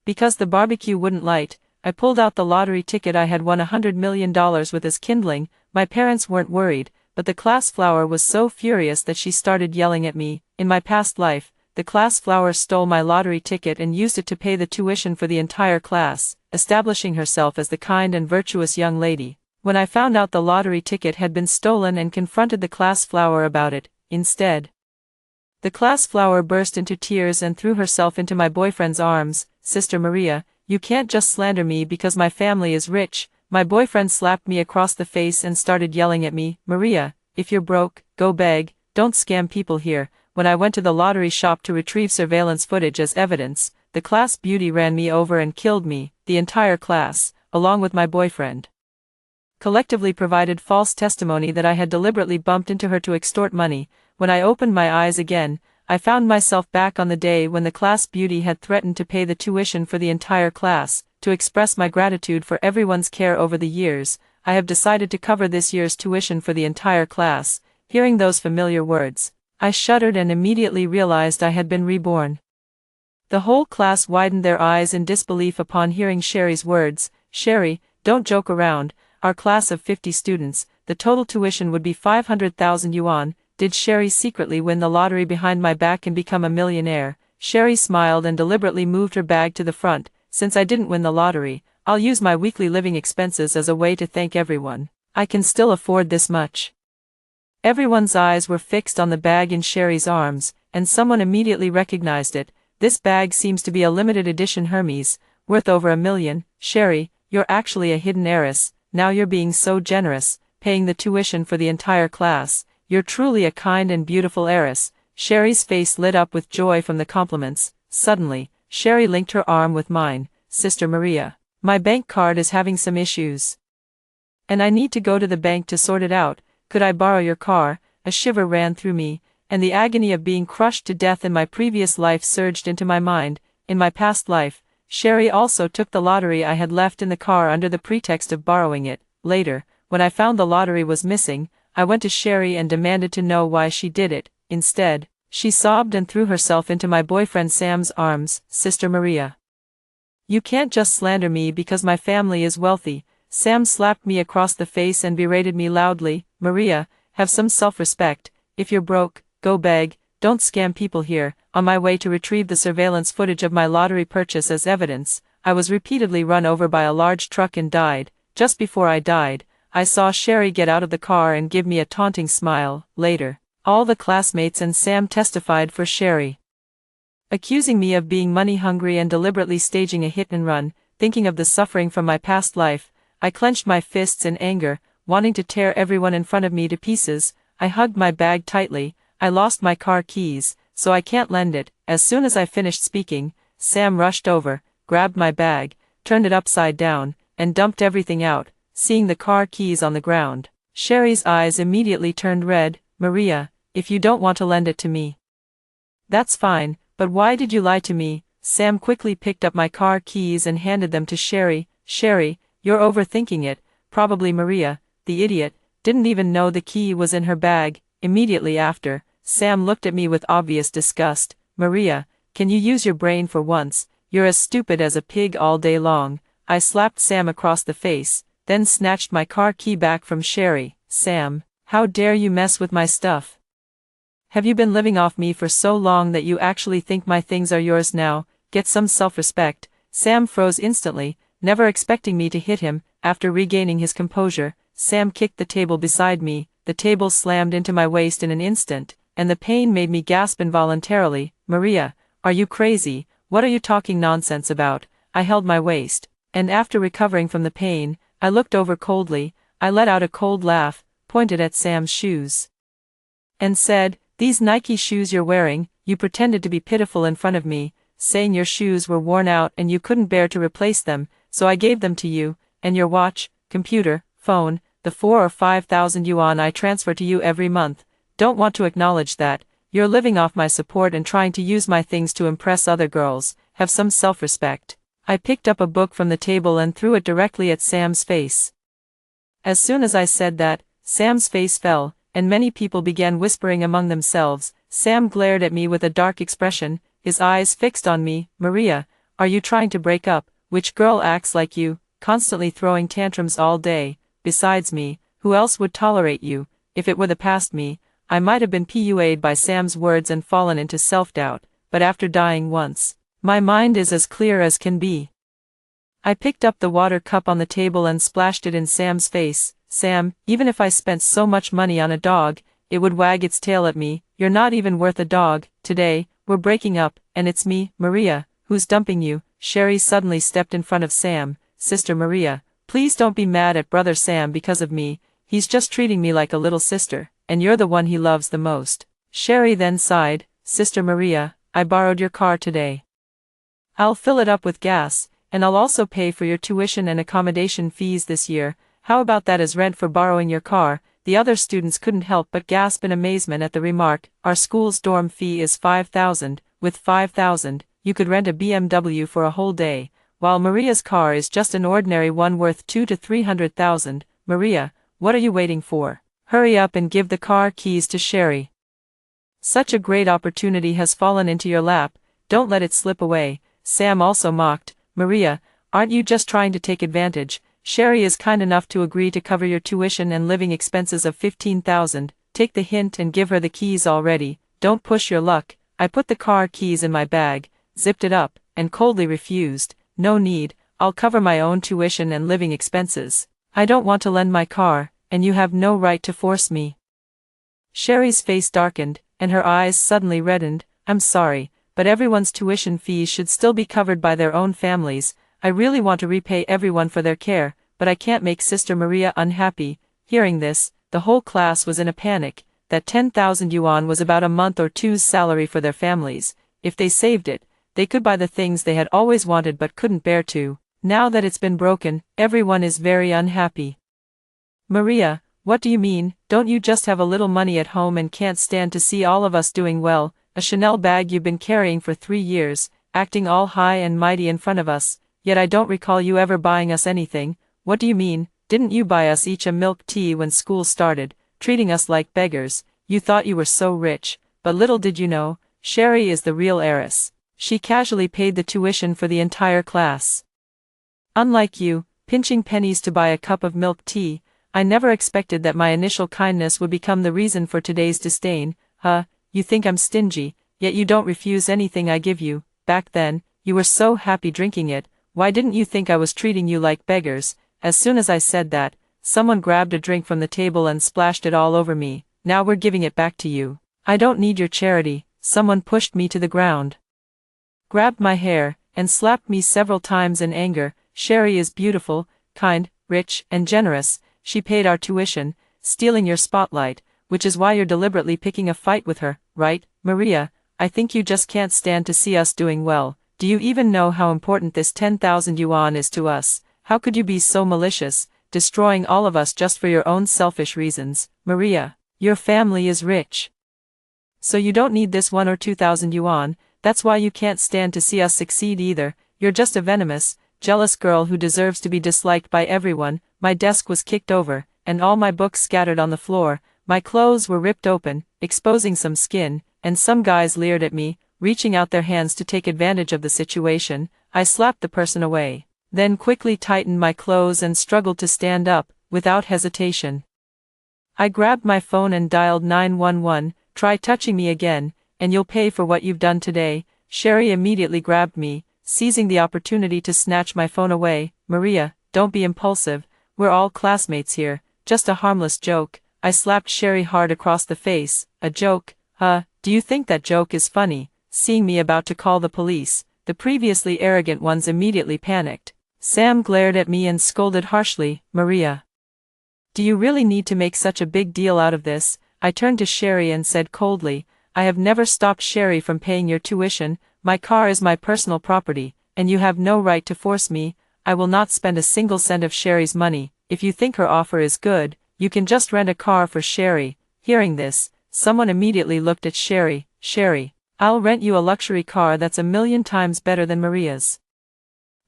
Because the barbecue wouldn't light, I pulled out the lottery ticket I had won $100 million with as kindling. My parents weren't worried, but the class flower was so furious that she started yelling at me. In my past life, the class flower stole my lottery ticket and used it to pay the tuition for the entire class, establishing herself as the kind and virtuous young lady. When I found out the lottery ticket had been stolen and confronted the class flower about it, instead, the class flower burst into tears and threw herself into my boyfriend's arms. Sister Maria, you can't just slander me because my family is rich. My boyfriend slapped me across the face and started yelling at me. Maria, if you're broke, go beg, don't scam people here. When I went to the lottery shop to retrieve surveillance footage as evidence, the class beauty ran me over and killed me. The entire class, along with my boyfriend, collectively provided false testimony that I had deliberately bumped into her to extort money. When I opened my eyes again, I found myself back on the day when the class beauty had threatened to pay the tuition for the entire class. To express my gratitude for everyone's care over the years, I have decided to cover this year's tuition for the entire class. Hearing those familiar words, I shuddered and immediately realized I had been reborn. The whole class widened their eyes in disbelief upon hearing Sherry's words. Sherry, don't joke around. Our class of 50 students, the total tuition would be 500,000 yuan. Did Sherry secretly win the lottery behind my back and become a millionaire? Sherry smiled and deliberately moved her bag to the front. Since I didn't win the lottery, I'll use my weekly living expenses as a way to thank everyone. I can still afford this much. Everyone's eyes were fixed on the bag in Sherry's arms, and someone immediately recognized it. This bag seems to be a limited edition Hermes, worth over $1 million. Sherry, you're actually a hidden heiress. Now you're being so generous, paying the tuition for the entire class. You're truly a kind and beautiful heiress. Sherry's face lit up with joy from the compliments. Suddenly, Sherry linked her arm with mine. Sister Maria, my bank card is having some issues, and I need to go to the bank to sort it out. Could I borrow your car? A shiver ran through me, and the agony of being crushed to death in my previous life surged into my mind. In my past life, Sherry also took the lottery I had left in the car under the pretext of borrowing it. Later, when I found the lottery was missing, I went to Sherry and demanded to know why she did it. Instead, she sobbed and threw herself into my boyfriend Sam's arms. Sister Maria, you can't just slander me because my family is wealthy. Sam slapped me across the face and berated me loudly. Maria, have some self-respect. If you're broke, go beg, don't scam people here. On my way to retrieve the surveillance footage of my lottery purchase as evidence, I was repeatedly run over by a large truck and died. Just before I died, I saw Sherry get out of the car and give me a taunting smile. Later, all the classmates and Sam testified for Sherry, accusing me of being money-hungry and deliberately staging a hit-and-run. Thinking of the suffering from my past life, I clenched my fists in anger, wanting to tear everyone in front of me to pieces. I hugged my bag tightly. I lost my car keys, so I can't lend it. As soon as I finished speaking, Sam rushed over, grabbed my bag, turned it upside down, and dumped everything out. Seeing the car keys on the ground, Sherry's eyes immediately turned red. Maria, if you don't want to lend it to me, that's fine, but why did you lie to me? Sam quickly picked up my car keys and handed them to Sherry. Sherry, you're overthinking it. Probably Maria, the idiot, didn't even know the key was in her bag. Immediately after, Sam looked at me with obvious disgust. Maria, can you use your brain for once? You're as stupid as a pig all day long. I slapped Sam across the face, then snatched my car key back from Sherry. Sam, how dare you mess with my stuff? Have you been living off me for so long that you actually think my things are yours now? Get some self-respect. Sam froze instantly, never expecting me to hit him. After regaining his composure, Sam kicked the table beside me. The table slammed into my waist in an instant, and the pain made me gasp involuntarily. Maria, are you crazy? What are you talking nonsense about? I held my waist, and after recovering from the pain, I looked over coldly. I let out a cold laugh, pointed at Sam's shoes, and said, "These Nike shoes you're wearing." You pretended to be pitiful in front of me, saying your shoes were worn out and you couldn't bear to replace them, so I gave them to you. And your watch, computer, phone, the 4 or 5,000 yuan I transfer to you every month. Don't want to acknowledge that. You're living off my support and trying to use my things to impress other girls. Have some self-respect. I picked up a book from the table and threw it directly at Sam's face. As soon as I said that, Sam's face fell, and many people began whispering among themselves. Sam glared at me with a dark expression, his eyes fixed on me. Maria, Are you trying to break up? Which girl acts like you, constantly throwing tantrums all day? Besides me, who else would tolerate you? If it were the past me, I might have been PUA'd by Sam's words and fallen into self-doubt, but after dying once, my mind is as clear as can be. I picked up the water cup on the table and splashed it in Sam's face. Sam, even if I spent so much money on a dog, it would wag its tail at me. You're not even worth a dog. Today, we're breaking up, and it's me, Maria, who's dumping you. Sherry suddenly stepped in front of Sam. Sister Maria, please don't be mad at brother Sam because of me. He's just treating me like a little sister, and you're the one he loves the most. Sherry then sighed. Sister Maria, I borrowed your car today. I'll fill it up with gas, and I'll also pay for your tuition and accommodation fees this year. How about that as rent for borrowing your car? The other students couldn't help but gasp in amazement at the remark. Our school's dorm fee is $5,000. With $5,000, you could rent a BMW for a whole day, while Maria's car is just an ordinary one worth $200,000 to $300,000. Maria, what are you waiting for? Hurry up and give the car keys to Sherry. Such a great opportunity has fallen into your lap, don't let it slip away. Sam also mocked. Maria, aren't you just trying to take advantage? Sherry is kind enough to agree to cover your tuition and living expenses of $15,000. Take the hint and give her the keys already. Don't push your luck. I put the car keys in my bag, zipped it up, and coldly refused. No need, I'll cover my own tuition and living expenses. I don't want to lend my car, and you have no right to force me. Sherry's face darkened, and her eyes suddenly reddened. I'm sorry, but everyone's tuition fees should still be covered by their own families. I really want to repay everyone for their care, but I can't make Sister Maria unhappy. Hearing this, the whole class was in a panic. That 10,000 yuan was about a month or two's salary for their families. If they saved it, they could buy the things they had always wanted but couldn't bear to. Now that it's been broken, everyone is very unhappy. Maria, what do you mean? Don't you just have a little money at home and can't stand to see all of us doing well? A Chanel bag you've been carrying for 3 years, acting all high and mighty in front of us. Yet I don't recall you ever buying us anything. What do you mean? Didn't you buy us each a milk tea when school started, treating us like beggars? You thought you were so rich, but little did you know, Sherry is the real heiress. She casually paid the tuition for the entire class. Unlike you, pinching pennies to buy a cup of milk tea, I never expected that my initial kindness would become the reason for today's disdain. You think I'm stingy, yet you don't refuse anything I give you. Back then, you were so happy drinking it. Why didn't you think I was treating you like beggars? As soon as I said that, someone grabbed a drink from the table and splashed it all over me. Now we're giving it back to you. I don't need your charity. Someone pushed me to the ground, grabbed my hair, and slapped me several times in anger. Sherry is beautiful, kind, rich, and generous. She paid our tuition, stealing your spotlight, which is why you're deliberately picking a fight with her, right? Maria, I think you just can't stand to see us doing well. Do you even know how important this 10,000 yuan is to us? How could you be so malicious, destroying all of us just for your own selfish reasons? Maria, your family is rich, so you don't need this 1 or 2,000 yuan. That's why you can't stand to see us succeed either. You're just a venomous, jealous girl who deserves to be disliked by everyone. My desk was kicked over, and all my books scattered on the floor. My clothes were ripped open, exposing some skin, and some guys leered at me, reaching out their hands to take advantage of the situation. I slapped the person away, then quickly tightened my clothes and struggled to stand up, without hesitation. I grabbed my phone and dialed 911, try touching me again, and you'll pay for what you've done today. Sherry immediately grabbed me, seizing the opportunity to snatch my phone away. Maria, don't be impulsive, we're all classmates here, just a harmless joke. I slapped Sherry hard across the face. A joke? Do you think that joke is funny? Seeing me about to call the police, the previously arrogant ones immediately panicked. Sam glared at me and scolded harshly. Maria, do you really need to make such a big deal out of this? I turned to Sherry and said coldly, I have never stopped Sherry from paying your tuition. My car is my personal property, and you have no right to force me. I will not spend a single cent of Sherry's money. If you think her offer is good, you can just rent a car for Sherry. Hearing this, someone immediately looked at Sherry. Sherry, I'll rent you a luxury car that's 1,000,000 times better than Maria's.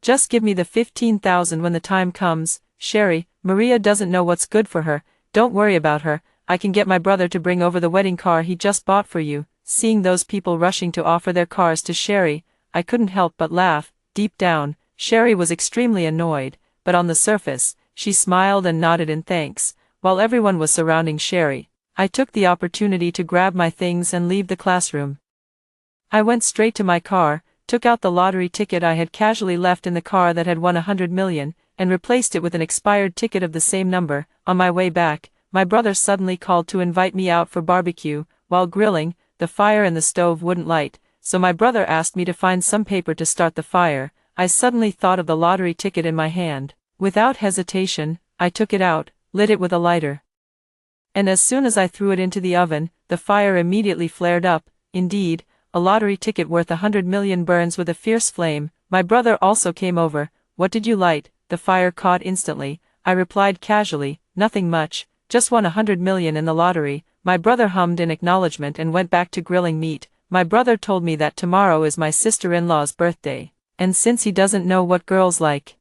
Just give me the 15,000 when the time comes. Sherry, Maria doesn't know what's good for her. Don't worry about her. I can get my brother to bring over the wedding car he just bought for you. Seeing those people rushing to offer their cars to Sherry, I couldn't help but laugh. Deep down, Sherry was extremely annoyed, but on the surface, she smiled and nodded in thanks, while everyone was surrounding Sherry. I took the opportunity to grab my things and leave the classroom. I went straight to my car, took out the lottery ticket I had casually left in the car that had won 100 million, and replaced it with an expired ticket of the same number. On my way back, my brother suddenly called to invite me out for barbecue. While grilling, the fire in the stove wouldn't light, so my brother asked me to find some paper to start the fire. I suddenly thought of the lottery ticket in my hand. Without hesitation, I took it out, lit it with a lighter. And as soon as I threw it into the oven, the fire immediately flared up. Indeed, a lottery ticket worth 100 million burns with a fierce flame. My brother also came over. What did you light? The fire caught instantly. I replied casually, nothing much, just won 100 million in the lottery. My brother hummed in acknowledgement and went back to grilling meat. My brother told me that tomorrow is my sister-in-law's birthday, and since he doesn't know what girls like,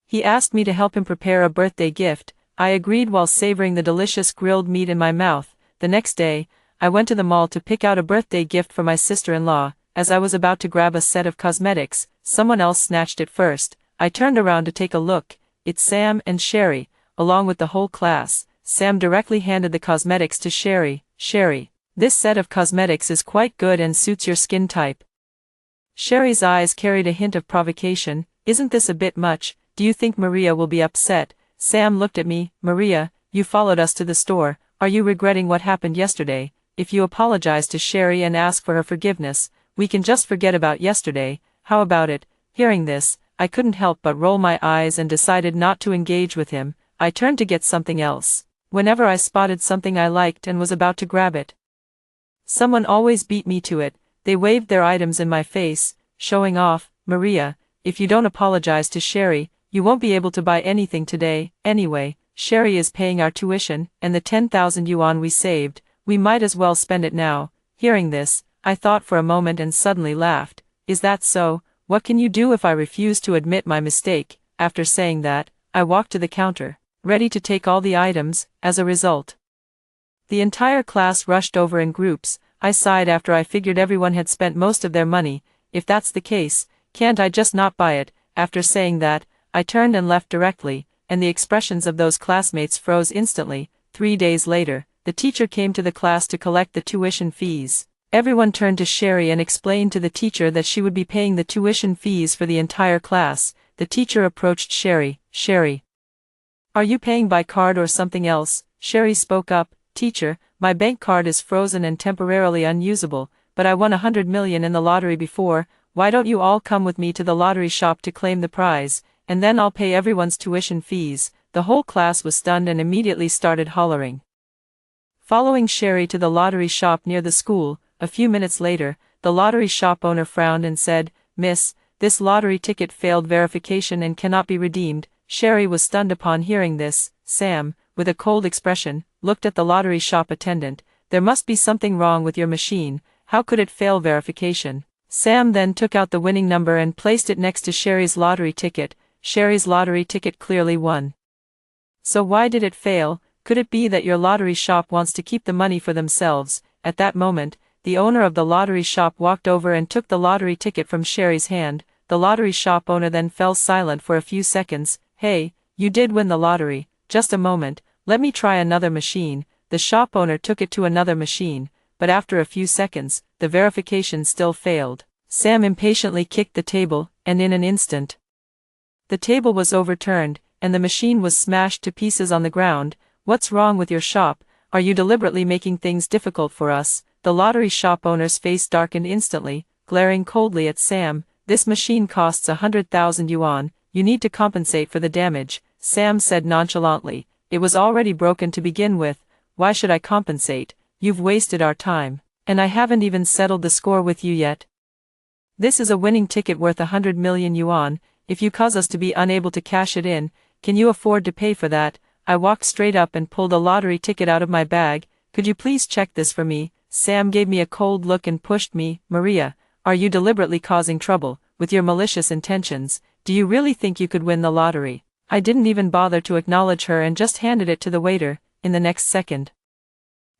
he asked me to help him prepare a birthday gift. I agreed while savoring the delicious grilled meat in my mouth. The next day, I went to the mall to pick out a birthday gift for my sister-in-law. As I was about to grab a set of cosmetics, someone else snatched it first. I turned around to take a look. It's Sam and Sherry, along with the whole class. Sam directly handed the cosmetics to Sherry. Sherry, this set of cosmetics is quite good and suits your skin type. Sherry's eyes carried a hint of provocation. Isn't this a bit much? Do you think Maria will be upset? Sam looked at me. Maria, you followed us to the store. Are you regretting what happened yesterday? If you apologize to Sherry and ask for her forgiveness, we can just forget about yesterday. How about it? Hearing this, I couldn't help but roll my eyes and decided not to engage with him. I turned to get something else. Whenever I spotted something I liked and was about to grab it, someone always beat me to it. They waved their items in my face, showing off. Maria, if you don't apologize to Sherry, you won't be able to buy anything today. Anyway, Sherry is paying our tuition, and the 10,000 yuan we saved, we might as well spend it now. Hearing this, I thought for a moment and suddenly laughed. Is that so? What can you do if I refuse to admit my mistake? After saying that, I walked to the counter, ready to take all the items. As a result, the entire class rushed over in groups. I sighed after I figured everyone had spent most of their money. If that's the case, can't I just not buy it? After saying that, I turned and left directly, and the expressions of those classmates froze instantly. 3 days later, the teacher came to the class to collect the tuition fees. Everyone turned to Sherry and explained to the teacher that she would be paying the tuition fees for the entire class. The teacher approached Sherry. Sherry, are you paying by card or something else? Sherry spoke up. Teacher, my bank card is frozen and temporarily unusable, but I won 100 million in the lottery before. Why don't you all come with me to the lottery shop to claim the prize, and then I'll pay everyone's tuition fees. The whole class was stunned and immediately started hollering. Following Sherry to the lottery shop near the school, a few minutes later, the lottery shop owner frowned and said, Miss, this lottery ticket failed verification and cannot be redeemed. Sherry was stunned upon hearing this. Sam, with a cold expression, looked at the lottery shop attendant. There must be something wrong with your machine. How could it fail verification? Sam then took out the winning number and placed it next to Sherry's lottery ticket. Sherry's lottery ticket clearly won. So why did it fail? Could it be that your lottery shop wants to keep the money for themselves? At that moment, the owner of the lottery shop walked over and took the lottery ticket from Sherry's hand. The lottery shop owner then fell silent for a few seconds. Hey, you did win the lottery. Just a moment, let me try another machine. The shop owner took it to another machine, but after a few seconds, the verification still failed. Sam impatiently kicked the table, and in an instant, the table was overturned, and the machine was smashed to pieces on the ground. What's wrong with your shop? Are you deliberately making things difficult for us? The lottery shop owner's face darkened instantly, glaring coldly at Sam. This machine costs 100,000 yuan. You need to compensate for the damage, Sam said nonchalantly. It was already broken to begin with. Why should I compensate? You've wasted our time, and I haven't even settled the score with you yet. This is a winning ticket worth 100 million yuan. If you cause us to be unable to cash it in, can you afford to pay for that? I walked straight up and pulled a lottery ticket out of my bag. Could you please check this for me? Sam gave me a cold look and pushed me. Maria, are you deliberately causing trouble? With your malicious intentions, do you really think you could win the lottery? I didn't even bother to acknowledge her and just handed it to the waiter. In the next second,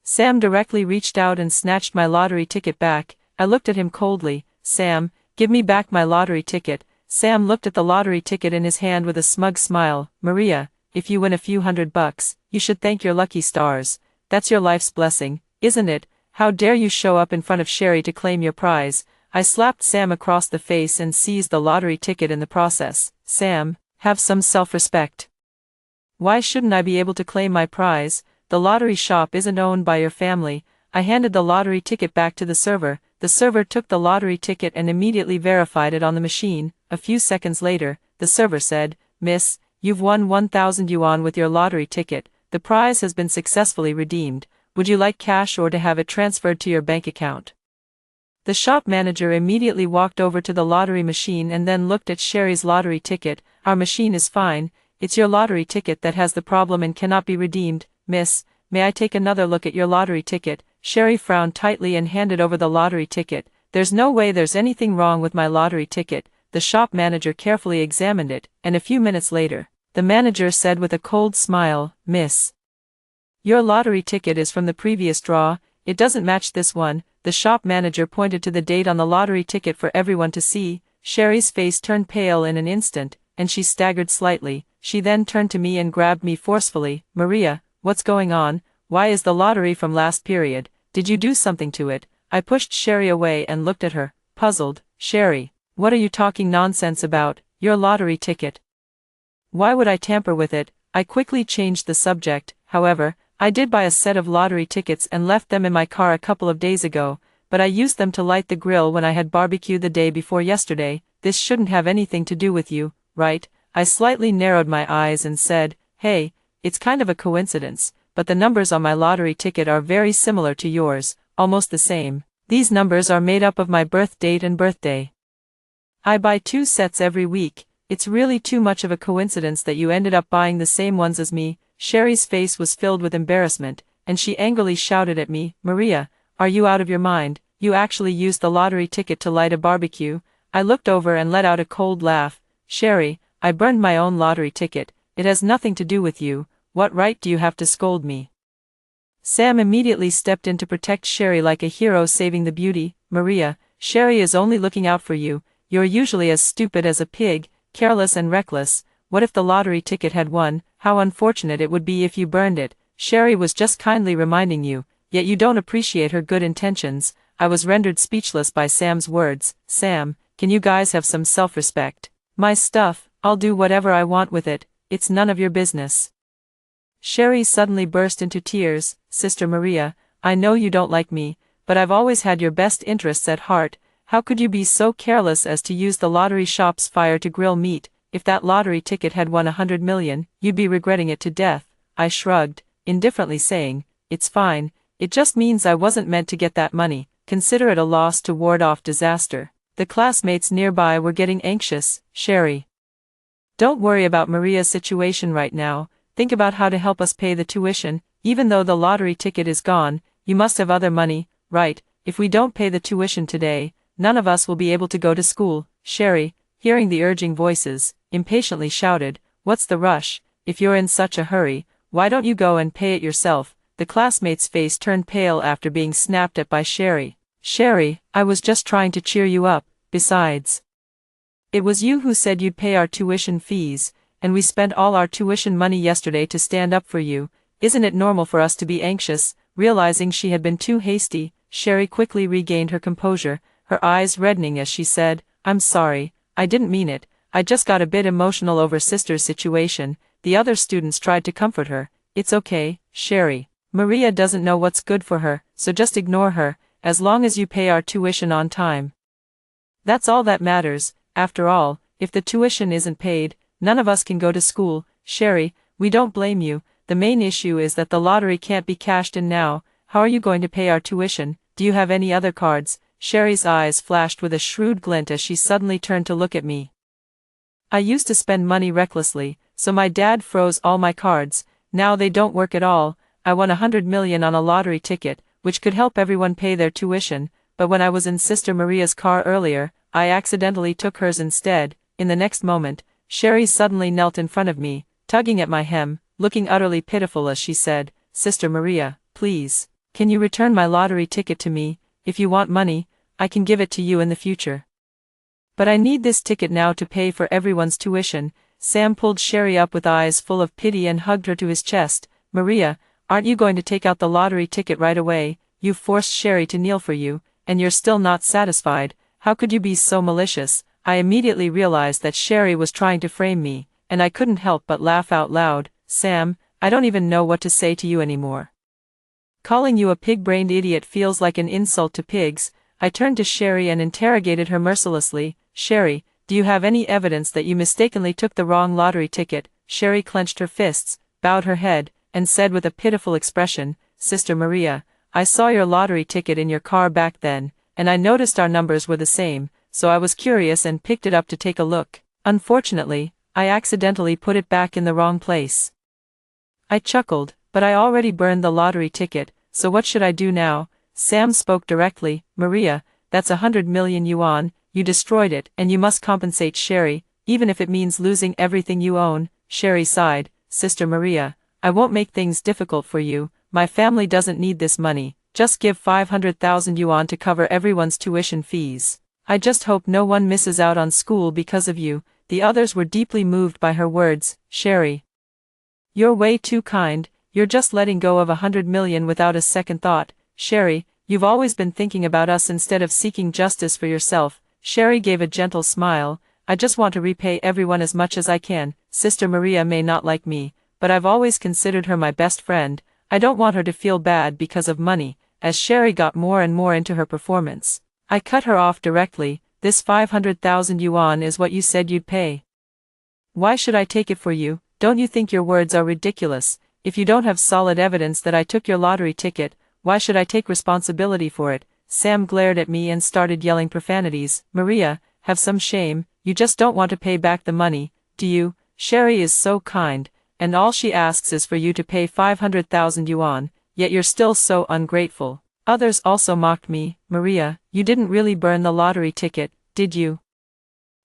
Sam directly reached out and snatched my lottery ticket back. I looked at him coldly. Sam, give me back my lottery ticket. Sam looked at the lottery ticket in his hand with a smug smile. Maria, if you win a few $100, you should thank your lucky stars. That's your life's blessing, isn't it? How dare you show up in front of Sherry to claim your prize? I slapped Sam across the face and seized the lottery ticket in the process. Sam, have some self-respect. Why shouldn't I be able to claim my prize? The lottery shop isn't owned by your family. I handed the lottery ticket back to the server. The server took the lottery ticket and immediately verified it on the machine. A few seconds later, the server said, "Miss, you've won 1,000 yuan with your lottery ticket. The prize has been successfully redeemed. Would you like cash or to have it transferred to your bank account?" The shop manager immediately walked over to the lottery machine and then looked at Sherry's lottery ticket. "Our machine is fine. It's your lottery ticket that has the problem and cannot be redeemed. Miss, may I take another look at your lottery ticket?" Sherry frowned tightly and handed over the lottery ticket. "There's no way there's anything wrong with my lottery ticket." The shop manager carefully examined it, and a few minutes later, the manager said with a cold smile, "Miss, your lottery ticket is from the previous draw. It doesn't match this one." The shop manager pointed to the date on the lottery ticket for everyone to see. Sherry's face turned pale in an instant, and she staggered slightly. She then turned to me and grabbed me forcefully. "Maria, what's going on? Why is the lottery from last period? Did you do something to it?" I pushed Sherry away and looked at her, puzzled. "Sherry, what are you talking nonsense about? Your lottery ticket. Why would I tamper with it?" I quickly changed the subject. "However, I did buy a set of lottery tickets and left them in my car a couple of days ago, but I used them to light the grill when I had barbecue the day before yesterday. This shouldn't have anything to do with you, right?" I slightly narrowed my eyes and said, "Hey, it's kind of a coincidence, but the numbers on my lottery ticket are very similar to yours, almost the same. These numbers are made up of my birth date and birthday. I buy 2 sets every week. It's really too much of a coincidence that you ended up buying the same ones as me." Sherry's face was filled with embarrassment, and she angrily shouted at me, "Maria, are you out of your mind? You actually used the lottery ticket to light a barbecue?" I looked over and let out a cold laugh. "Sherry, I burned my own lottery ticket. It has nothing to do with you. What right do you have to scold me?" Sam immediately stepped in to protect Sherry like a hero saving the beauty. "Maria, Sherry is only looking out for you. You're usually as stupid as a pig, careless and reckless. What if the lottery ticket had won? How unfortunate it would be if you burned it. Sherry was just kindly reminding you, yet you don't appreciate her good intentions." I was rendered speechless by Sam's words. "Sam, can you guys have some self-respect? My stuff, I'll do whatever I want with it. It's none of your business." Sherry suddenly burst into tears. "Sister Maria, I know you don't like me, but I've always had your best interests at heart. How could you be so careless as to use the lottery shop's fire to grill meat? If that lottery ticket had won 100 million, you'd be regretting it to death." I shrugged, indifferently saying, "It's fine. It just means I wasn't meant to get that money. Consider it a loss to ward off disaster." The classmates nearby were getting anxious. "Sherry, don't worry about Maria's situation right now. Think about how to help us pay the tuition. Even though the lottery ticket is gone, you must have other money, right? If we don't pay the tuition today, none of us will be able to go to school." Sherry, hearing the urging voices, impatiently shouted, "What's the rush? If you're in such a hurry, why don't you go and pay it yourself?" The classmate's face turned pale after being snapped at by Sherry. "Sherry, I was just trying to cheer you up. Besides, it was you who said you'd pay our tuition fees, and we spent all our tuition money yesterday to stand up for you. Isn't it normal for us to be anxious?" Realizing she had been too hasty, Sherry quickly regained her composure, her eyes reddening as she said, "I'm sorry, I didn't mean it. I just got a bit emotional over sister's situation." The other students tried to comfort her. "It's okay, Sherry. Maria doesn't know what's good for her, so just ignore her, as long as you pay our tuition on time. That's all that matters. After all, if the tuition isn't paid, none of us can go to school." "Sherry, we don't blame you. The main issue is that the lottery can't be cashed in now. How are you going to pay our tuition? Do you have any other cards?" Sherry's eyes flashed with a shrewd glint as she suddenly turned to look at me. "I used to spend money recklessly, so my dad froze all my cards. Now they don't work at all. I won 100 million on a lottery ticket, which could help everyone pay their tuition, but when I was in Sister Maria's car earlier, I accidentally took hers instead." In the next moment, Sherry suddenly knelt in front of me, tugging at my hem, looking utterly pitiful as she said, "Sister Maria, please, can you return my lottery ticket to me? If you want money, I can give it to you in the future." But I need this ticket now to pay for everyone's tuition. Sam pulled Sherry up with eyes full of pity and hugged her to his chest. Maria, aren't you going to take out the lottery ticket right away? You've forced Sherry to kneel for you, and you're still not satisfied. How could you be so malicious? I immediately realized that Sherry was trying to frame me, and I couldn't help but laugh out loud. Sam, I don't even know what to say to you anymore. Calling you a pig-brained idiot feels like an insult to pigs. I turned to Sherry and interrogated her mercilessly. Sherry, do you have any evidence that you mistakenly took the wrong lottery ticket? Sherry clenched her fists, bowed her head, and said with a pitiful expression, Sister Maria, I saw your lottery ticket in your car back then, and I noticed our numbers were the same, so I was curious and picked it up to take a look. Unfortunately, I accidentally put it back in the wrong place. I chuckled, but I already burned the lottery ticket, so what should I do now? Sam spoke directly. Maria, that's 100 million yuan, you destroyed it, and you must compensate Sherry, even if it means losing everything you own. Sherry sighed. Sister Maria, I won't make things difficult for you, my family doesn't need this money, just give 500,000 yuan to cover everyone's tuition fees. I just hope no one misses out on school because of you. The others were deeply moved by her words. Sherry, you're way too kind, you're just letting go of 100 million without a second thought. Sherry, you've always been thinking about us instead of seeking justice for yourself. Sherry gave a gentle smile. I just want to repay everyone as much as I can. Sister Maria may not like me, but I've always considered her my best friend. I don't want her to feel bad because of money. As Sherry got more and more into her performance, I cut her off directly. This 500,000 yuan is what you said you'd pay. Why should I take it for you? Don't you think your words are ridiculous? If you don't have solid evidence that I took your lottery ticket, why should I take responsibility for it? Sam glared at me and started yelling profanities. Maria, have some shame, you just don't want to pay back the money, do you? Sherry is so kind, and all she asks is for you to pay 500,000 yuan, yet you're still so ungrateful. Others also mocked me. Maria, you didn't really burn the lottery ticket, did you?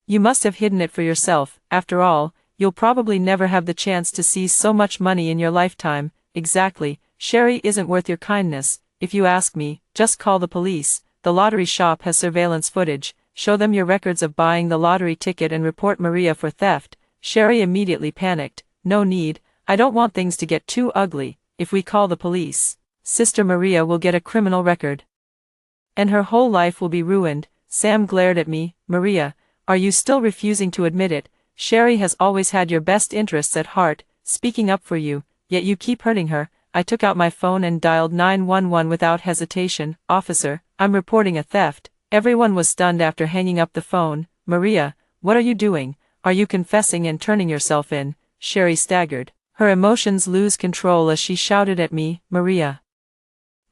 You must have hidden it for yourself. After all, you'll probably never have the chance to see so much money in your lifetime. Exactly, Sherry isn't worth your kindness. If you ask me, just call the police. The lottery shop has surveillance footage. Show them your records of buying the lottery ticket and report Maria for theft. Sherry immediately panicked. No need, I don't want things to get too ugly. If we call the police, Sister Maria will get a criminal record, and her whole life will be ruined. Sam glared at me. Maria, are you still refusing to admit it? Sherry has always had your best interests at heart, speaking up for you, yet you keep hurting her. I took out my phone and dialed 911 without hesitation. Officer, I'm reporting a theft. Everyone was stunned after hanging up the phone. Maria, what are you doing? Are you confessing and turning yourself in? Sherry staggered. Her emotions lose control as she shouted at me. Maria,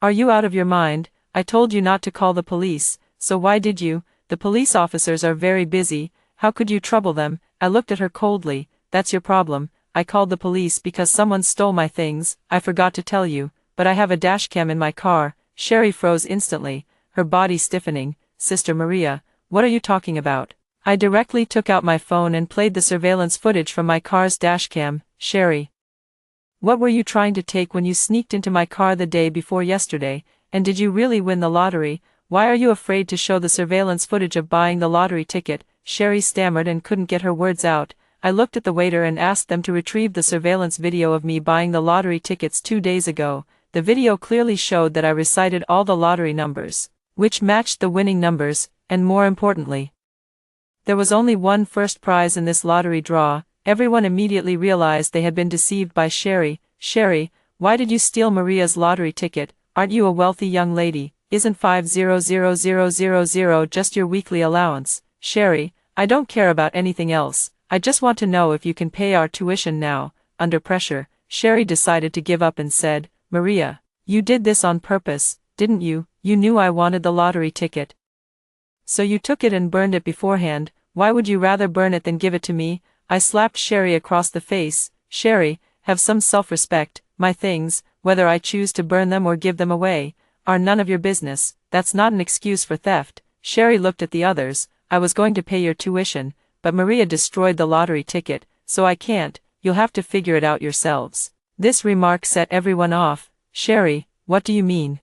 are you out of your mind? I told you not to call the police, so why did you? The police officers are very busy. How could you trouble them? I looked at her coldly. That's your problem. I called the police because someone stole my things. I forgot to tell you, but I have a dashcam in my car. Sherry froze instantly, her body stiffening. Sister Maria, what are you talking about? I directly took out my phone and played the surveillance footage from my car's dashcam. Sherry, what were you trying to take when you sneaked into my car the day before yesterday, and did you really win the lottery? Why are you afraid to show the surveillance footage of buying the lottery ticket? Sherry stammered and couldn't get her words out. I looked at the waiter and asked them to retrieve the surveillance video of me buying the lottery tickets 2 days ago. The video clearly showed that I recited all the lottery numbers, which matched the winning numbers, and more importantly, there was only one first prize in this lottery draw. Everyone immediately realized they had been deceived by Sherry. Sherry, why did you steal Maria's lottery ticket? Aren't you a wealthy young lady? Isn't 500,000 just your weekly allowance? Sherry, I don't care about anything else. I just want to know if you can pay our tuition now. Under pressure, Sherry decided to give up and said, Maria, you did this on purpose, didn't you? You knew I wanted the lottery ticket, so you took it and burned it beforehand. Why would you rather burn it than give it to me? I slapped Sherry across the face. Sherry, have some self-respect. My things, whether I choose to burn them or give them away, are none of your business. That's not an excuse for theft. Sherry looked at the others. I was going to pay your tuition, but Maria destroyed the lottery ticket, so I can't. You'll have to figure it out yourselves. This remark set everyone off. Sherry, what do you mean?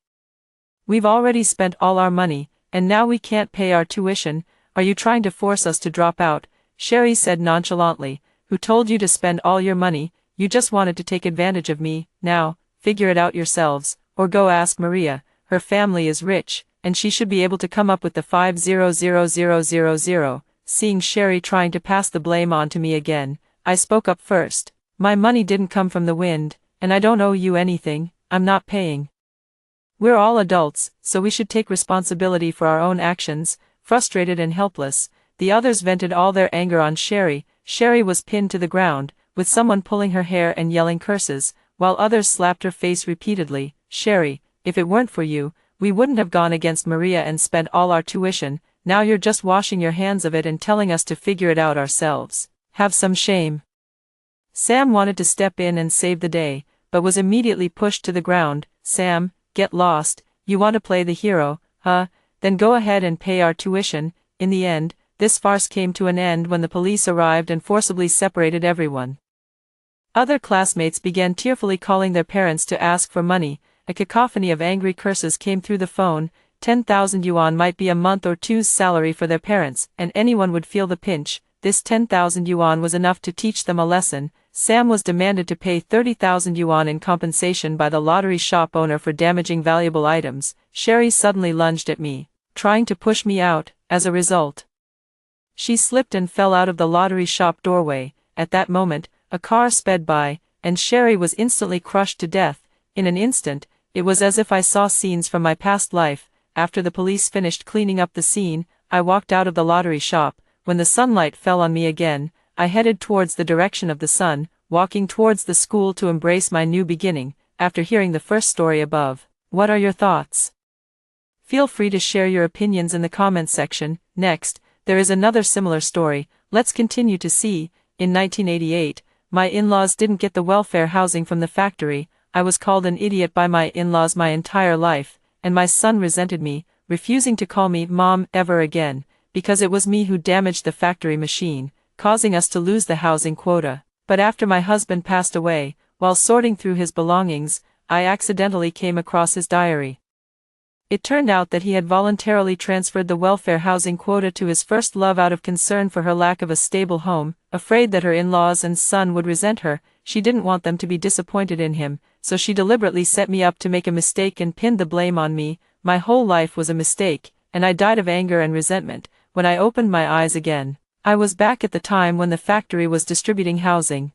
We've already spent all our money, and now we can't pay our tuition. Are you trying to force us to drop out? Sherry said nonchalantly. Who told you to spend all your money? You just wanted to take advantage of me. Now, figure it out yourselves, or go ask Maria. Her family is rich, and she should be able to come up with the 500,000. Seeing Sherry trying to pass the blame on to me again, I spoke up first. My money didn't come from the wind, and I don't owe you anything. I'm not paying. We're all adults, so we should take responsibility for our own actions. Frustrated and helpless, the others vented all their anger on Sherry. Sherry was pinned to the ground, with someone pulling her hair and yelling curses, while others slapped her face repeatedly. Sherry, if it weren't for you, we wouldn't have gone against Maria and spent all our tuition. Now you're just washing your hands of it and telling us to figure it out ourselves. Have some shame. Sam wanted to step in and save the day, but was immediately pushed to the ground. Sam, get lost. You want to play the hero, huh? Then go ahead and pay our tuition. In the end, this farce came to an end when the police arrived and forcibly separated everyone. Other classmates began tearfully calling their parents to ask for money. A cacophony of angry curses came through the phone. 10,000 yuan might be a month or two's salary for their parents, and anyone would feel the pinch. This 10,000 yuan was enough to teach them a lesson. Sam was demanded to pay 30,000 yuan in compensation by the lottery shop owner for damaging valuable items. Sherry suddenly lunged at me, trying to push me out. As a result, she slipped and fell out of the lottery shop doorway. At that moment, a car sped by, and Sherry was instantly crushed to death. In an instant, it was as if I saw scenes from my past life. After the police finished cleaning up the scene, I walked out of the lottery shop. When the sunlight fell on me again, I headed towards the direction of the sun, walking towards the school to embrace my new beginning. After hearing the first story above, what are your thoughts? Feel free to share your opinions in the comments section. Next, there is another similar story. Let's continue to see. In 1988, my in-laws didn't get the welfare housing from the factory. I was called an idiot by my in-laws my entire life, and my son resented me, refusing to call me mom ever again, because it was me who damaged the factory machine, causing us to lose the housing quota. But after my husband passed away, while sorting through his belongings, I accidentally came across his diary. It turned out that he had voluntarily transferred the welfare housing quota to his first love out of concern for her lack of a stable home. Afraid that her in-laws and son would resent her, she didn't want them to be disappointed in him, so she deliberately set me up to make a mistake and pinned the blame on me. My whole life was a mistake, and I died of anger and resentment. When I opened my eyes again, I was back at the time when the factory was distributing housing.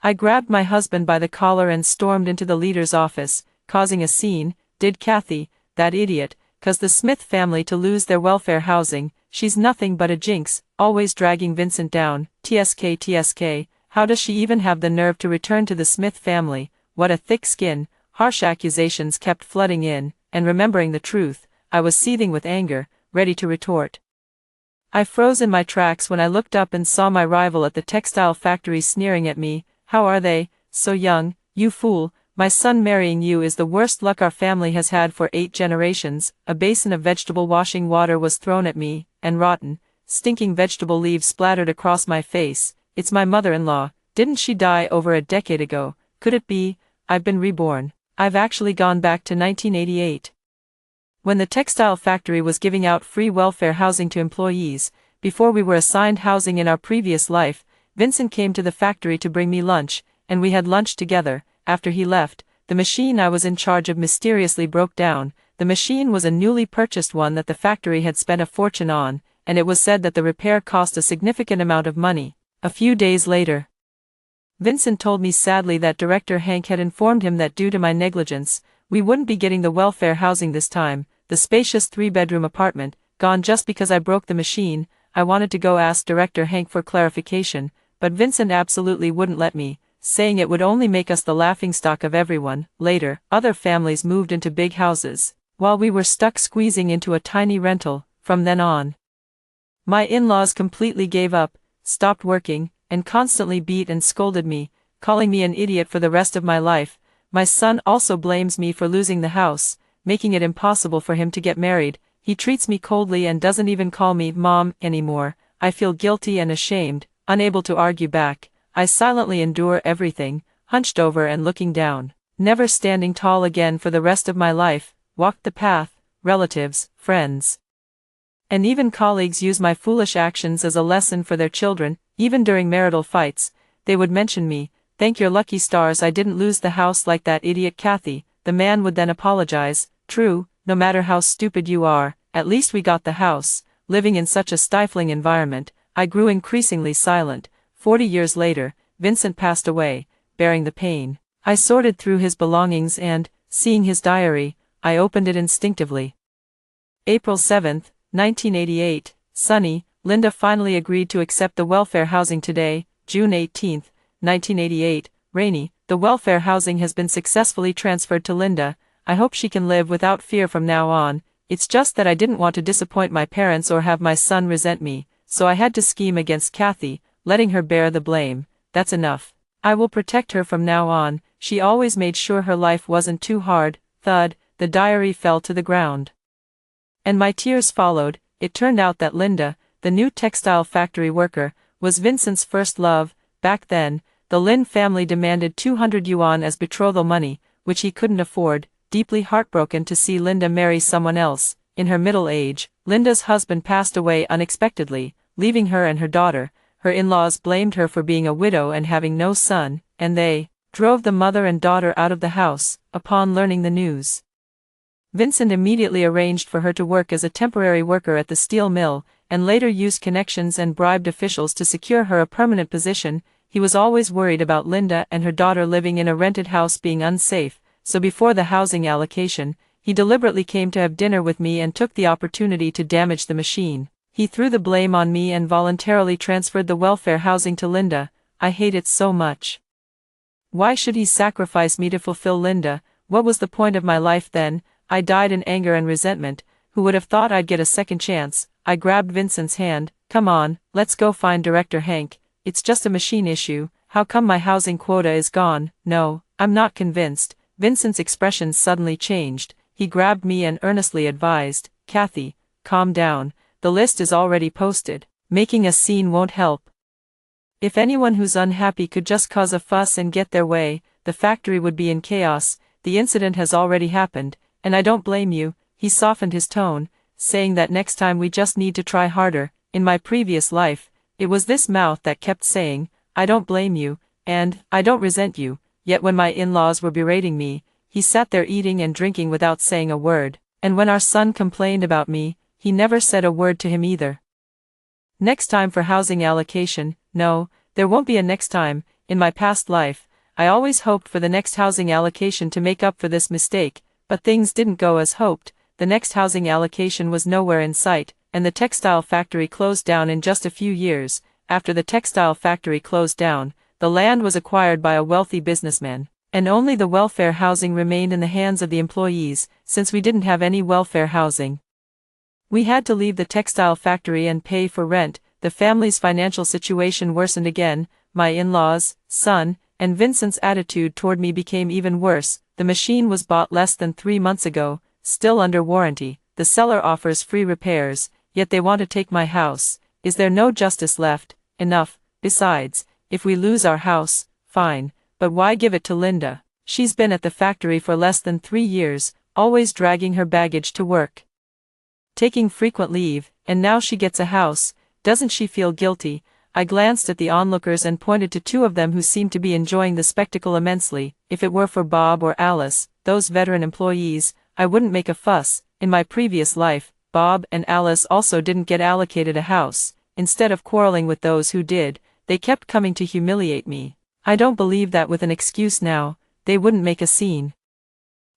I grabbed my husband by the collar and stormed into the leader's office, causing a scene. Did Kathy, that idiot, cause the Smith family to lose their welfare housing? She's nothing but a jinx, always dragging Vincent down. TSK, how does she even have the nerve to return to the Smith family? What a thick skin. Harsh accusations kept flooding in, and remembering the truth, I was seething with anger, ready to retort. I froze in my tracks when I looked up and saw my rival at the textile factory sneering at me. How are they, so young, you fool? My son marrying you is the worst luck our family has had for 8 generations. A basin of vegetable washing water was thrown at me, and rotten, stinking vegetable leaves splattered across my face. It's my mother-in-law. Didn't she die over a decade ago? Could it be? I've been reborn. I've actually gone back to 1988. When the textile factory was giving out free welfare housing to employees, before we were assigned housing in our previous life, Vincent came to the factory to bring me lunch, and we had lunch together. After he left, the machine I was in charge of mysteriously broke down. The machine was a newly purchased one that the factory had spent a fortune on, and it was said that the repair cost a significant amount of money. A few days later, Vincent told me sadly that Director Hank had informed him that due to my negligence, we wouldn't be getting the welfare housing this time. The spacious 3-bedroom apartment, gone just because I broke the machine. I wanted to go ask Director Hank for clarification, but Vincent absolutely wouldn't let me, saying it would only make us the laughingstock of everyone. Later, other families moved into big houses, while we were stuck squeezing into a tiny rental. From then on, my in-laws completely gave up, stopped working, and constantly beat and scolded me, calling me an idiot for the rest of my life. My son also blames me for losing the house, making it impossible for him to get married. He treats me coldly and doesn't even call me mom anymore. I feel guilty and ashamed, unable to argue back. I silently endure everything, hunched over and looking down, never standing tall again for the rest of my life. Walked the path, relatives, friends, And even colleagues use my foolish actions as a lesson for their children. Even during marital fights, they would mention me. Thank your lucky stars I didn't lose the house like that idiot Kathy. The man would then apologize. True, no matter how stupid you are, at least we got the house. Living in such a stifling environment, I grew increasingly silent. 40 years later, Vincent passed away, bearing the pain. I sorted through his belongings and, seeing his diary, I opened it instinctively. April 7, 1988, sunny. Linda finally agreed to accept the welfare housing today. June 18, 1988, rainy. The welfare housing has been successfully transferred to Linda. I hope she can live without fear from now on. It's just that I didn't want to disappoint my parents or have my son resent me, so I had to scheme against Kathy, letting her bear the blame. That's enough. I will protect her from now on. She always made sure her life wasn't too hard. Thud, the diary fell to the ground. And my tears followed. It turned out that Linda, the new textile factory worker, was Vincent's first love. Back then, the Lin family demanded 200 yuan as betrothal money, which he couldn't afford. Deeply heartbroken to see Linda marry someone else. In her middle age, Linda's husband passed away unexpectedly, leaving her and her daughter. Her in-laws blamed her for being a widow and having no son, and they drove the mother and daughter out of the house. Upon learning the news, Vincent immediately arranged for her to work as a temporary worker at the steel mill, and later used connections and bribed officials to secure her a permanent position. He was always worried about Linda and her daughter living in a rented house being unsafe, so before the housing allocation, he deliberately came to have dinner with me and took the opportunity to damage the machine. He threw the blame on me and voluntarily transferred the welfare housing to Linda. I hate it so much. Why should he sacrifice me to fulfill Linda? What was the point of my life then? I died in anger and resentment. Who would have thought I'd get a second chance? I grabbed Vincent's hand. Come on, let's go find Director Hank. It's just a machine issue. How come my housing quota is gone? No, I'm not convinced. Vincent's expression suddenly changed. He grabbed me and earnestly advised, Kathy, calm down. The list is already posted. Making a scene won't help. If anyone who's unhappy could just cause a fuss and get their way, the factory would be in chaos. The incident has already happened, and I don't blame you. He softened his tone, saying that next time we just need to try harder. In my previous life, it was this mouth that kept saying, I don't blame you, and I don't resent you. Yet when my in-laws were berating me, he sat there eating and drinking without saying a word. And when our son complained about me, he never said a word to him either. Next time for housing allocation? No, there won't be a next time. In my past life, I always hoped for the next housing allocation to make up for this mistake, but things didn't go as hoped. The next housing allocation was nowhere in sight, and the textile factory closed down in just a few years. After the textile factory closed down, the land was acquired by a wealthy businessman, and only the welfare housing remained in the hands of the employees. Since we didn't have any welfare housing, we had to leave the textile factory and pay for rent. The family's financial situation worsened again. My in-laws, son, and Vincent's attitude toward me became even worse. The machine was bought less than 3 months ago, still under warranty. The seller offers free repairs, yet they want to take my house. Is there no justice left? Enough. Besides, if we lose our house, fine, but why give it to Linda? She's been at the factory for less than 3 years, always dragging her baggage to work, taking frequent leave, and now she gets a house. Doesn't she feel guilty? I glanced at the onlookers and pointed to 2 of them who seemed to be enjoying the spectacle immensely. If it were for Bob or Alice, those veteran employees, I wouldn't make a fuss. In my previous life, Bob and Alice also didn't get allocated a house. Instead of quarreling with those who did, they kept coming to humiliate me. I don't believe that with an excuse now, they wouldn't make a scene.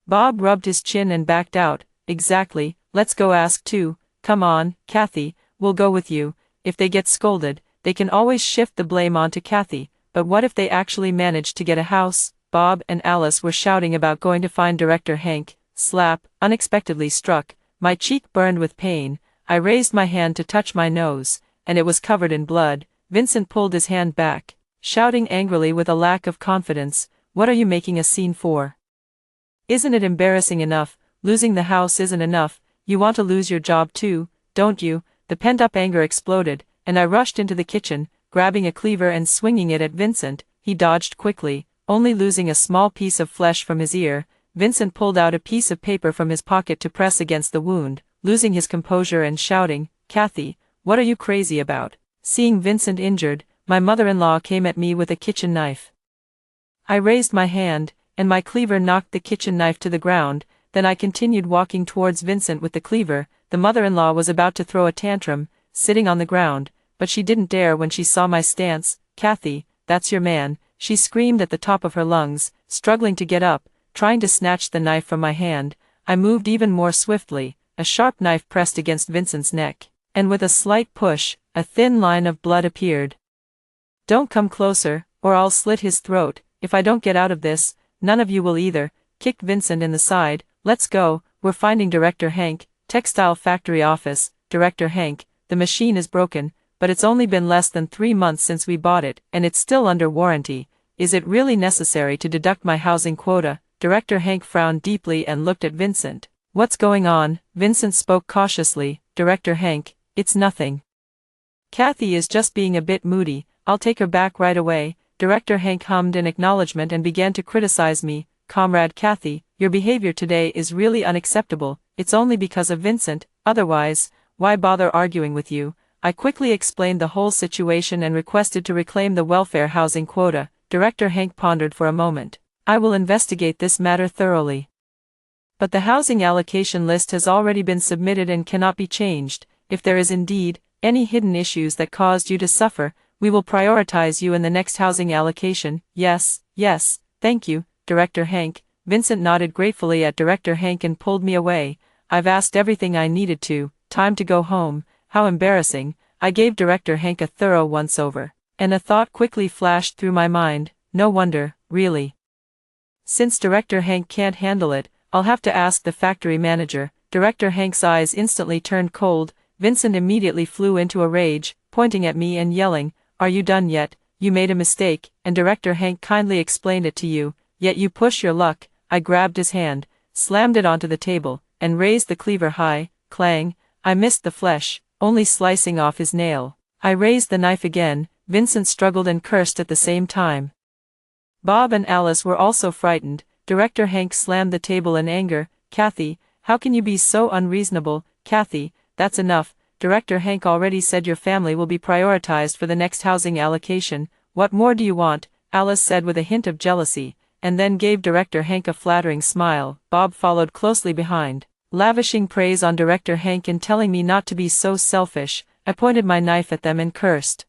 Bob rubbed his chin and backed out. Exactly, let's go ask too. Come on, Kathy, we'll go with you. If they get scolded, they can always shift the blame onto Kathy. But what if they actually managed to get a house? Bob and Alice were shouting about going to find Director Hank. Slap, unexpectedly struck. My cheek burned with pain. I raised my hand to touch my nose, and it was covered in blood. Vincent pulled his hand back, shouting angrily with a lack of confidence, What are you making a scene for? Isn't it embarrassing enough? Losing the house isn't enough. You want to lose your job too, don't you? The pent-up anger exploded, and I rushed into the kitchen, grabbing a cleaver and swinging it at Vincent. He dodged quickly, only losing a small piece of flesh from his ear. Vincent pulled out a piece of paper from his pocket to press against the wound, losing his composure and shouting, Kathy, what are you crazy about? Seeing Vincent injured, my mother-in-law came at me with a kitchen knife. I raised my hand, and my cleaver knocked the kitchen knife to the ground. Then I continued walking towards Vincent with the cleaver. The mother-in-law was about to throw a tantrum, sitting on the ground, but she didn't dare when she saw my stance. Kathy, that's your man, she screamed at the top of her lungs, struggling to get up, trying to snatch the knife from my hand. I moved even more swiftly, a sharp knife pressed against Vincent's neck, and with a slight push, a thin line of blood appeared. Don't come closer, or I'll slit his throat. If I don't get out of this, none of you will either. Kicked Vincent in the side. Let's go, we're finding Director Hank. Textile factory office. Director Hank, the machine is broken, but it's only been less than 3 months since we bought it, and it's still under warranty. Is it really necessary to deduct my housing quota? Director Hank frowned deeply and looked at Vincent. What's going on? Vincent spoke cautiously. Director Hank, it's nothing. Kathy is just being a bit moody. I'll take her back right away. Director Hank hummed in acknowledgement and began to criticize me. Comrade Kathy, your behavior today is really unacceptable. It's only because of Vincent, otherwise, why bother arguing with you? I quickly explained the whole situation and requested to reclaim the welfare housing quota. Director Hank pondered for a moment. I will investigate this matter thoroughly. But the housing allocation list has already been submitted and cannot be changed. If there is indeed any hidden issues that caused you to suffer, we will prioritize you in the next housing allocation. Yes, thank you, Director Hank. Vincent nodded gratefully at Director Hank and pulled me away. I've asked everything I needed to. Time to go home. How embarrassing. I gave Director Hank a thorough once-over, and a thought quickly flashed through my mind. No wonder, really. Since Director Hank can't handle it, I'll have to ask the factory manager. Director Hank's eyes instantly turned cold. Vincent immediately flew into a rage, pointing at me and yelling, "Are you done yet? You made a mistake, and Director Hank kindly explained it to you, yet you push your luck." I grabbed his hand, slammed it onto the table, and raised the cleaver high. Clang! I missed the flesh, only slicing off his nail. I raised the knife again. Vincent struggled and cursed at the same time. Bob and Alice were also frightened. Director Hank slammed the table in anger. Kathy, how can you be so unreasonable? Kathy, that's enough. Director Hank already said your family will be prioritized for the next housing allocation. What more do you want? Alice said with a hint of jealousy, and then gave Director Hank a flattering smile. Bob followed closely behind, lavishing praise on Director Hank and telling me not to be so selfish. I pointed my knife at them and cursed,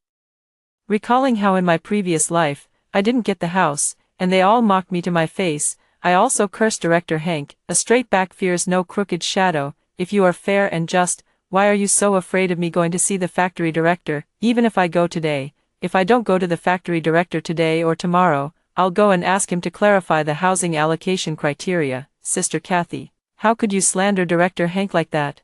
recalling how in my previous life, I didn't get the house, and they all mocked me to my face. I also cursed Director Hank. A straight back fears no crooked shadow. If you are fair and just, why are you so afraid of me going to see the factory director? Even if I go today, if I don't go to the factory director today or tomorrow, I'll go and ask him to clarify the housing allocation criteria. Sister Kathy, how could you slander Director Hank like that?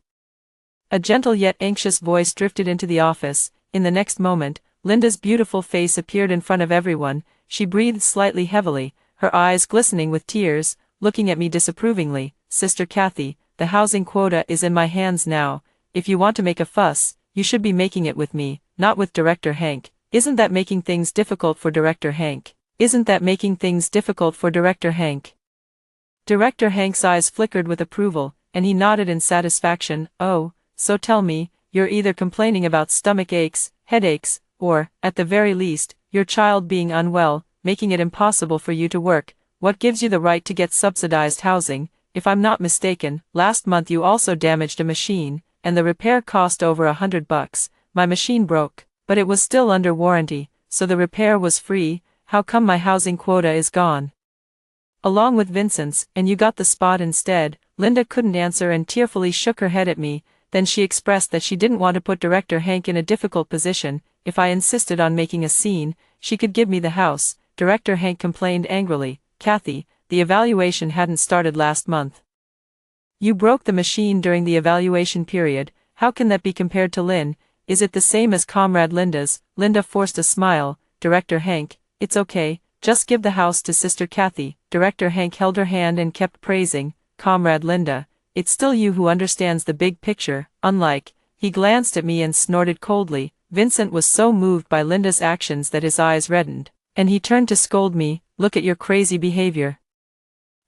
A gentle yet anxious voice drifted into the office. In the next moment, Linda's beautiful face appeared in front of everyone. She breathed slightly heavily, her eyes glistening with tears, looking at me disapprovingly. Sister Kathy, the housing quota is in my hands now. If you want to make a fuss, you should be making it with me, not with Director Hank. Isn't that making things difficult for Director Hank? Isn't that making things difficult for Director Hank? Director Hank's eyes flickered with approval, and he nodded in satisfaction. Oh, so tell me, you're either complaining about stomach aches, headaches, or, at the very least, your child being unwell, making it impossible for you to work. What gives you the right to get subsidized housing? If I'm not mistaken, last month you also damaged a machine, and the repair cost over $100. My machine broke, but it was still under warranty, so the repair was free. How come my housing quota is gone? Along with Vincent's, and you got the spot instead. Linda couldn't answer and tearfully shook her head at me. Then she expressed that she didn't want to put Director Hank in a difficult position. If I insisted on making a scene, she could give me the house. Director Hank complained angrily. Kathy, the evaluation hadn't started last month. You broke the machine during the evaluation period. How can that be compared to Lynn? Is it the same as Comrade Linda's? Linda forced a smile. Director Hank, it's okay, just give the house to Sister Kathy. Director Hank held her hand and kept praising. Comrade Linda, it's still you who understands the big picture, unlike. He glanced at me and snorted coldly. Vincent was so moved by Linda's actions that his eyes reddened, and he turned to scold me. Look at your crazy behavior.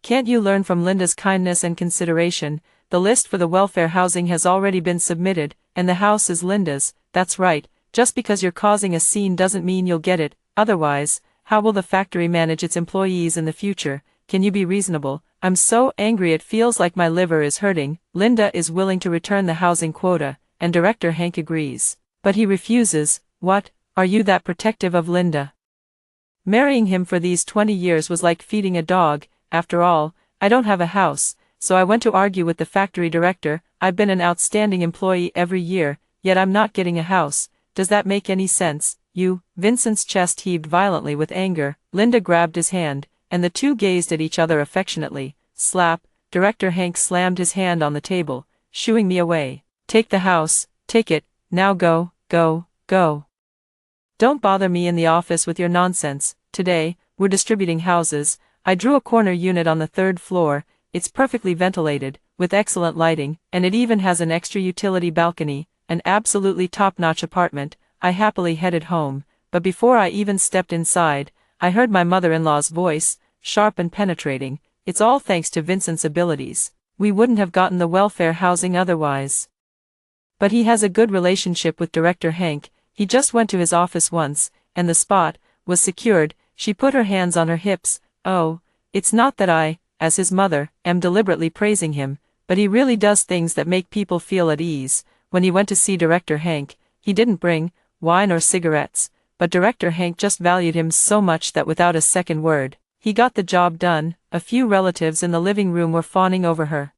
Can't you learn from Linda's kindness and consideration? the list for the welfare housing has already been submitted, and the house is Linda's. That's right, just because you're causing a scene doesn't mean you'll get it, otherwise, how will the factory manage its employees in the future? Can you be reasonable? I'm so angry it feels like my liver is hurting. Linda is willing to return the housing quota, and Director Hank agrees. But he refuses. What? Are you that protective of Linda? Marrying him for these 20 years was like feeding a dog. After all, I don't have a house, so I went to argue with the factory director. I've been an outstanding employee every year, yet I'm not getting a house. Does that make any sense? You? Vincent's chest heaved violently with anger. Linda grabbed his hand, and the two gazed at each other affectionately. Slap. Director Hank slammed his hand on the table, shooing me away. Take the house, take it, now go, go, go. Don't bother me in the office with your nonsense. Today, we're distributing houses. I drew a corner unit on the 3rd floor. It's perfectly ventilated, with excellent lighting, and it even has an extra utility balcony, an absolutely top-notch apartment. I happily headed home, but before I even stepped inside, I heard my mother-in-law's voice, sharp and penetrating. It's all thanks to Vincent's abilities. We wouldn't have gotten the welfare housing otherwise. But he has a good relationship with Director Hank. He just went to his office once, and the spot was secured. She put her hands on her hips. Oh, it's not that I, as his mother, am deliberately praising him, but he really does things that make people feel at ease. When he went to see Director Hank, he didn't bring wine or cigarettes, but Director Hank just valued him so much that without a second word, he got the job done. A few relatives in the living room were fawning over her,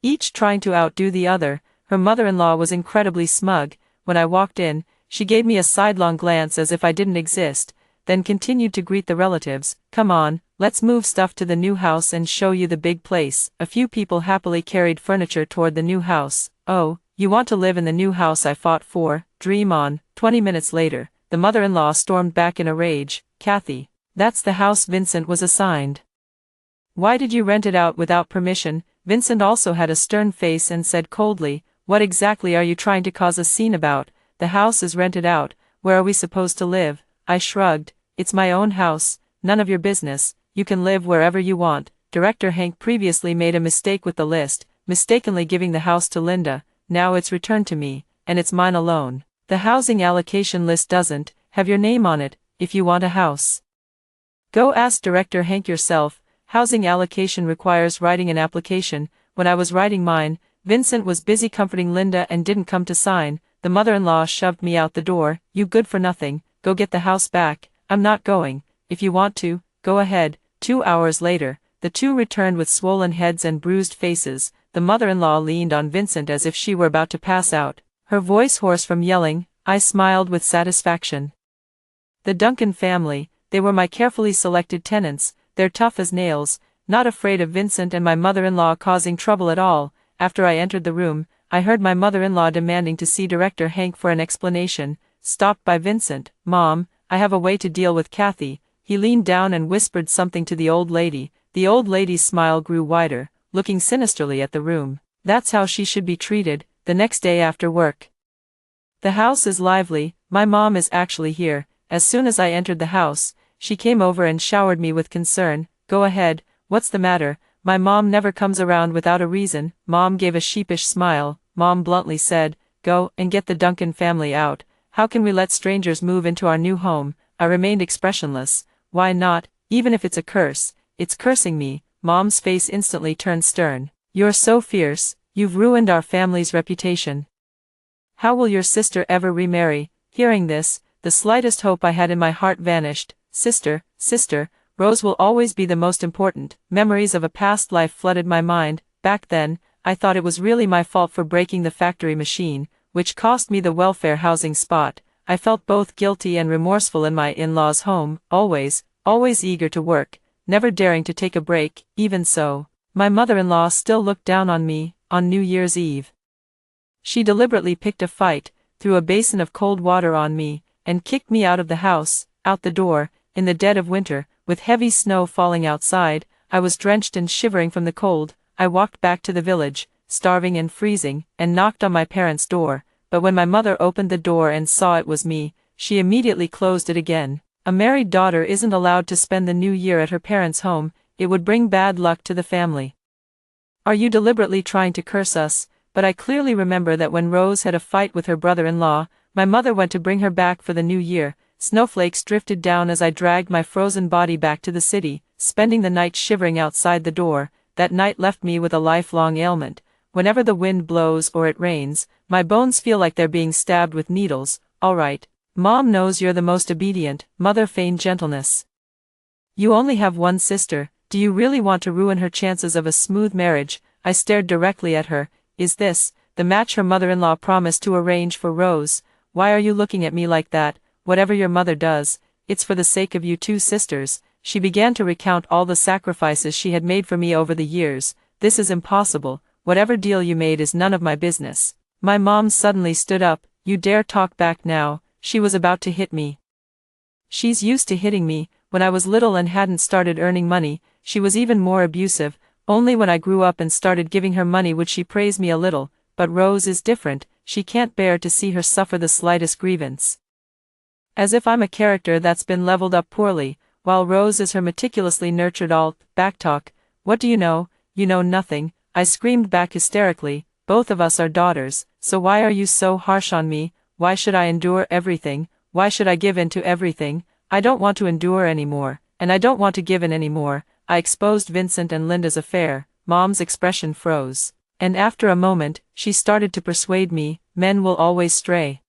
each trying to outdo the other. Her mother-in-law was incredibly smug. When I walked in, she gave me a sidelong glance as if I didn't exist, then continued to greet the relatives. Come on, let's move stuff to the new house and show you the big place. A few people happily carried furniture toward the new house. Oh, you want to live in the new house I fought for? Dream on. 20 minutes later, the mother-in-law stormed back in a rage. Kathy, that's the house Vincent was assigned. Why did you rent it out without permission? Vincent also had a stern face and said coldly, what exactly are you trying to cause a scene about? The house is rented out. Where are we supposed to live? I shrugged. It's my own house. None of your business. You can live wherever you want. Director Hank previously made a mistake with the list, mistakenly giving the house to Linda. Now it's returned to me, and it's mine alone. The housing allocation list doesn't have your name on it. If you want a house, go ask Director Hank yourself. Housing allocation requires writing an application. When I was writing mine, Vincent was busy comforting Linda and didn't come to sign. The mother-in-law shoved me out the door. You good for nothing, go get the house back. I'm not going. If you want to, go ahead. 2 hours later, the two returned with swollen heads and bruised faces. The mother-in-law leaned on Vincent as if she were about to pass out, her voice hoarse from yelling. I smiled with satisfaction. The Duncan family, they were my carefully selected tenants. They're tough as nails, not afraid of Vincent and my mother-in-law causing trouble at all. After I entered the room, I heard my mother-in-law demanding to see Director Hank for an explanation, stopped by Vincent. Mom, I have a way to deal with Kathy. He leaned down and whispered something to the old lady. The old lady's smile grew wider, looking sinisterly at the room. That's how she should be treated. The next day after work, the house is lively. My mom is actually here. As soon as I entered the house, she came over and showered me with concern. Go ahead, what's the matter? My mom never comes around without a reason. Mom gave a sheepish smile. Mom bluntly said, go and get the Duncan family out. How can we let strangers move into our new home? I remained expressionless. Why not? Even if it's a curse, it's cursing me. Mom's face instantly turned stern. You're so fierce. You've ruined our family's reputation. How will your sister ever remarry? Hearing this, the slightest hope I had in my heart vanished. Sister, Rose will always be the most important. Memories of a past life flooded my mind. Back then, I thought it was really my fault for breaking the factory machine, which cost me the welfare housing spot. I felt both guilty and remorseful in my in-laws' home, always eager to work, never daring to take a break. Even so, my mother-in-law still looked down on me. On New Year's Eve, she deliberately picked a fight, threw a basin of cold water on me, and kicked me out of the house, out the door. In the dead of winter, with heavy snow falling outside, I was drenched and shivering from the cold. I walked back to the village, starving and freezing, and knocked on my parents' door, but when my mother opened the door and saw it was me, she immediately closed it again. A married daughter isn't allowed to spend the new year at her parents' home. It would bring bad luck to the family. Are you deliberately trying to curse us? But I clearly remember that when Rose had a fight with her brother-in-law, my mother went to bring her back for the new year. Snowflakes drifted down as I dragged my frozen body back to the city, spending the night shivering outside the door. That night left me with a lifelong ailment. Whenever the wind blows or it rains, my bones feel like they're being stabbed with needles. Alright. Mom knows you're the most obedient. Mother feigned gentleness. You only have one sister. Do you really want to ruin her chances of a smooth marriage? I stared directly at her. Is this the match her mother-in-law promised to arrange for Rose? Why are you looking at me like that? Whatever your mother does, it's for the sake of you two sisters. She began to recount all the sacrifices she had made for me over the years. This is impossible. Whatever deal you made is none of my business. My mom suddenly stood up. You dare talk back now? She was about to hit me. She's used to hitting me. When I was little and hadn't started earning money, she was even more abusive. Only when I grew up and started giving her money would she praise me a little. But Rose is different. She can't bear to see her suffer the slightest grievance. As if I'm a character that's been leveled up poorly, while Rose is her meticulously nurtured backtalk. What do you know? You know nothing. I screamed back hysterically. Both of us are daughters, so why are you so harsh on me? Why should I endure everything? Why should I give in to everything? I don't want to endure anymore, and I don't want to give in anymore. I exposed Vincent and Linda's affair. Mom's expression froze. And after a moment, she started to persuade me, men will always stray.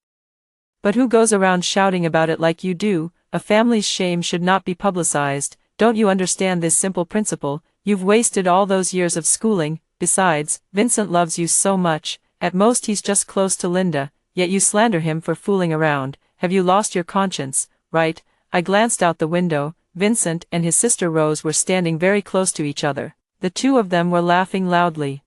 But who goes around shouting about it like you do? A family's shame should not be publicized. Don't you understand this simple principle? You've wasted all those years of schooling. Besides, Vincent loves you so much. At most he's just close to Linda, yet you slander him for fooling around. Have you lost your conscience? Right? I glanced out the window. Vincent and his sister Rose were standing very close to each other. The two of them were laughing loudly.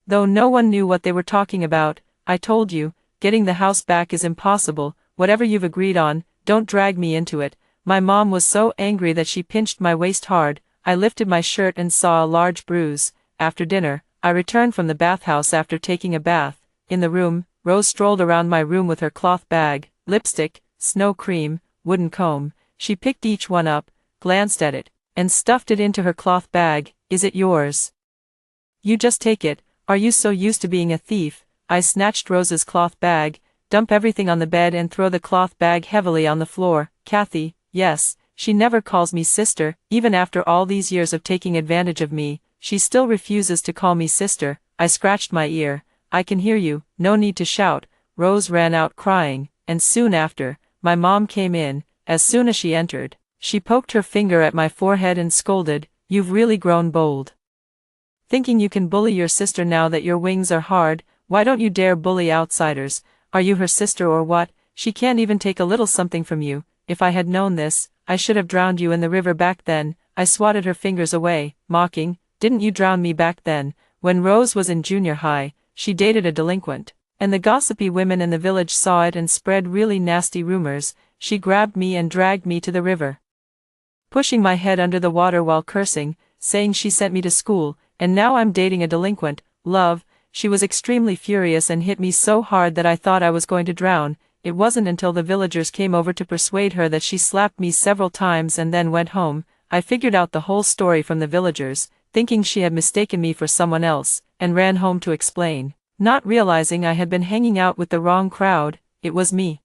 Though no one knew what they were talking about. I told you, getting the house back is impossible. Whatever you've agreed on, don't drag me into it. My mom was so angry that she pinched my waist hard. I lifted my shirt and saw a large bruise. After dinner, I returned from the bathhouse after taking a bath. In the room, Rose strolled around my room with her cloth bag, lipstick, snow cream, wooden comb. She picked each one up, glanced at it, and stuffed it into her cloth bag. Is it yours? You just take it. Are you so used to being a thief? I snatched Rose's cloth bag, dump everything on the bed and throw the cloth bag heavily on the floor. Kathy, yes, she never calls me sister. Even after all these years of taking advantage of me, she still refuses to call me sister. I scratched my ear. I can hear you, no need to shout. Rose ran out crying, and soon after, my mom came in. As soon as she entered, she poked her finger at my forehead and scolded, "You've really grown bold. Thinking you can bully your sister now that your wings are hard? Why don't you dare bully outsiders? Are you her sister or what? She can't even take a little something from you. If I had known this, I should have drowned you in the river back then." I swatted her fingers away, mocking, "Didn't you drown me back then?" When Rose was in junior high, she dated a delinquent, and the gossipy women in the village saw it and spread really nasty rumors. She grabbed me and dragged me to the river, pushing my head under the water while cursing, saying she sent me to school, and now I'm dating a delinquent. Love. She was extremely furious and hit me so hard that I thought I was going to drown. It wasn't until the villagers came over to persuade her that she slapped me several times and then went home. I figured out the whole story from the villagers, thinking she had mistaken me for someone else, and ran home to explain, not realizing I had been hanging out with the wrong crowd. It was me.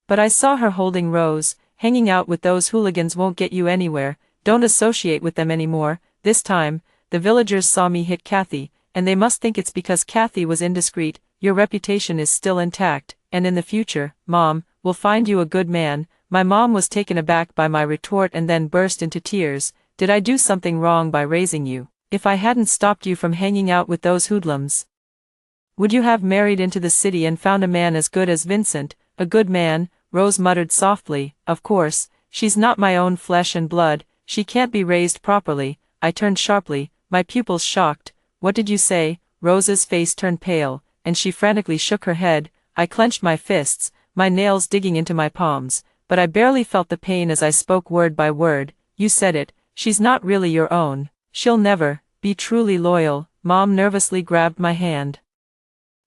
But I saw her holding Rose. Hanging out with those hooligans won't get you anywhere. Don't associate with them anymore. This time, the villagers saw me hit Kathy, and they must think it's because Kathy was indiscreet. Your reputation is still intact, and in the future, Mom, we'll find you a good man. My mom was taken aback by my retort and then burst into tears. Did I do something wrong by raising you? If I hadn't stopped you from hanging out with those hoodlums, would you have married into the city and found a man as good as Vincent? A good man, Rose muttered softly. Of course, she's not my own flesh and blood. She can't be raised properly. I turned sharply, my pupils shocked. What did you say? Rose's face turned pale, and she frantically shook her head. I clenched my fists, my nails digging into my palms, but I barely felt the pain as I spoke word by word. You said it, she's not really your own. She'll never be truly loyal. Mom nervously grabbed my hand.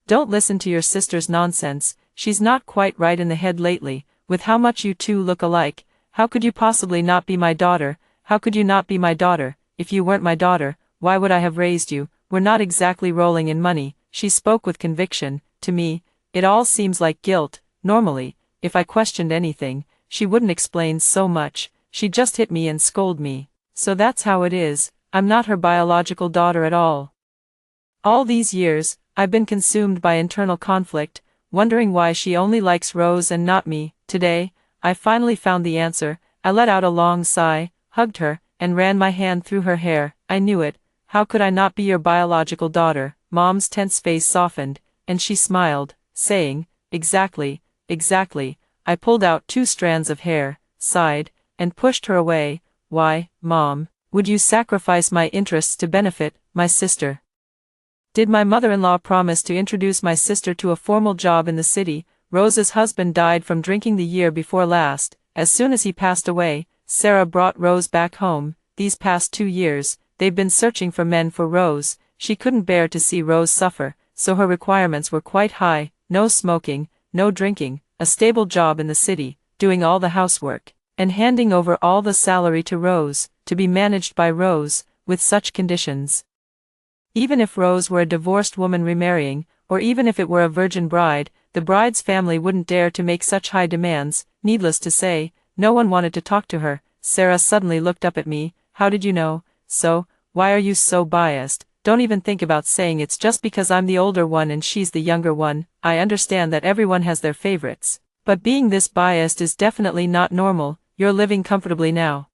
Don't listen to your sister's nonsense. She's not quite right in the head lately. With how much you two look alike, how could you possibly not be my daughter? How could you not be my daughter? If you weren't my daughter, why would I have raised you? we're not exactly rolling in money." She spoke with conviction. "To me, it all seems like guilt. Normally, if I questioned anything, she wouldn't explain so much, she'd just hit me and scold me. So that's how it is, I'm not her biological daughter at all." All these years, I've been consumed by internal conflict, wondering why she only likes Rose and not me. Today, I finally found the answer. I let out a long sigh, hugged her, and ran my hand through her hair. "I knew it. How could I not be your biological daughter?" Mom's tense face softened, and she smiled, saying, "Exactly, exactly." I pulled out 2 strands of hair, sighed, and pushed her away. "Why, Mom, would you sacrifice my interests to benefit my sister? Did my mother-in-law promise to introduce my sister to a formal job in the city? Rose's husband died from drinking the year before last. As soon as he passed away, Sarah brought Rose back home. These past 2 years, they've been searching for men for Rose. She couldn't bear to see Rose suffer, so her requirements were quite high: no smoking, no drinking, a stable job in the city, doing all the housework, and handing over all the salary to Rose, to be managed by Rose, with such conditions. Even if Rose were a divorced woman remarrying, or even if it were a virgin bride, the bride's family wouldn't dare to make such high demands. Needless to say, no one wanted to talk to her. Sarah suddenly looked up at me. "How did you know? So, why are you so biased?" "Don't even think about saying it's just because I'm the older one and she's the younger one. I understand that everyone has their favorites. But being this biased is definitely not normal. You're living comfortably now.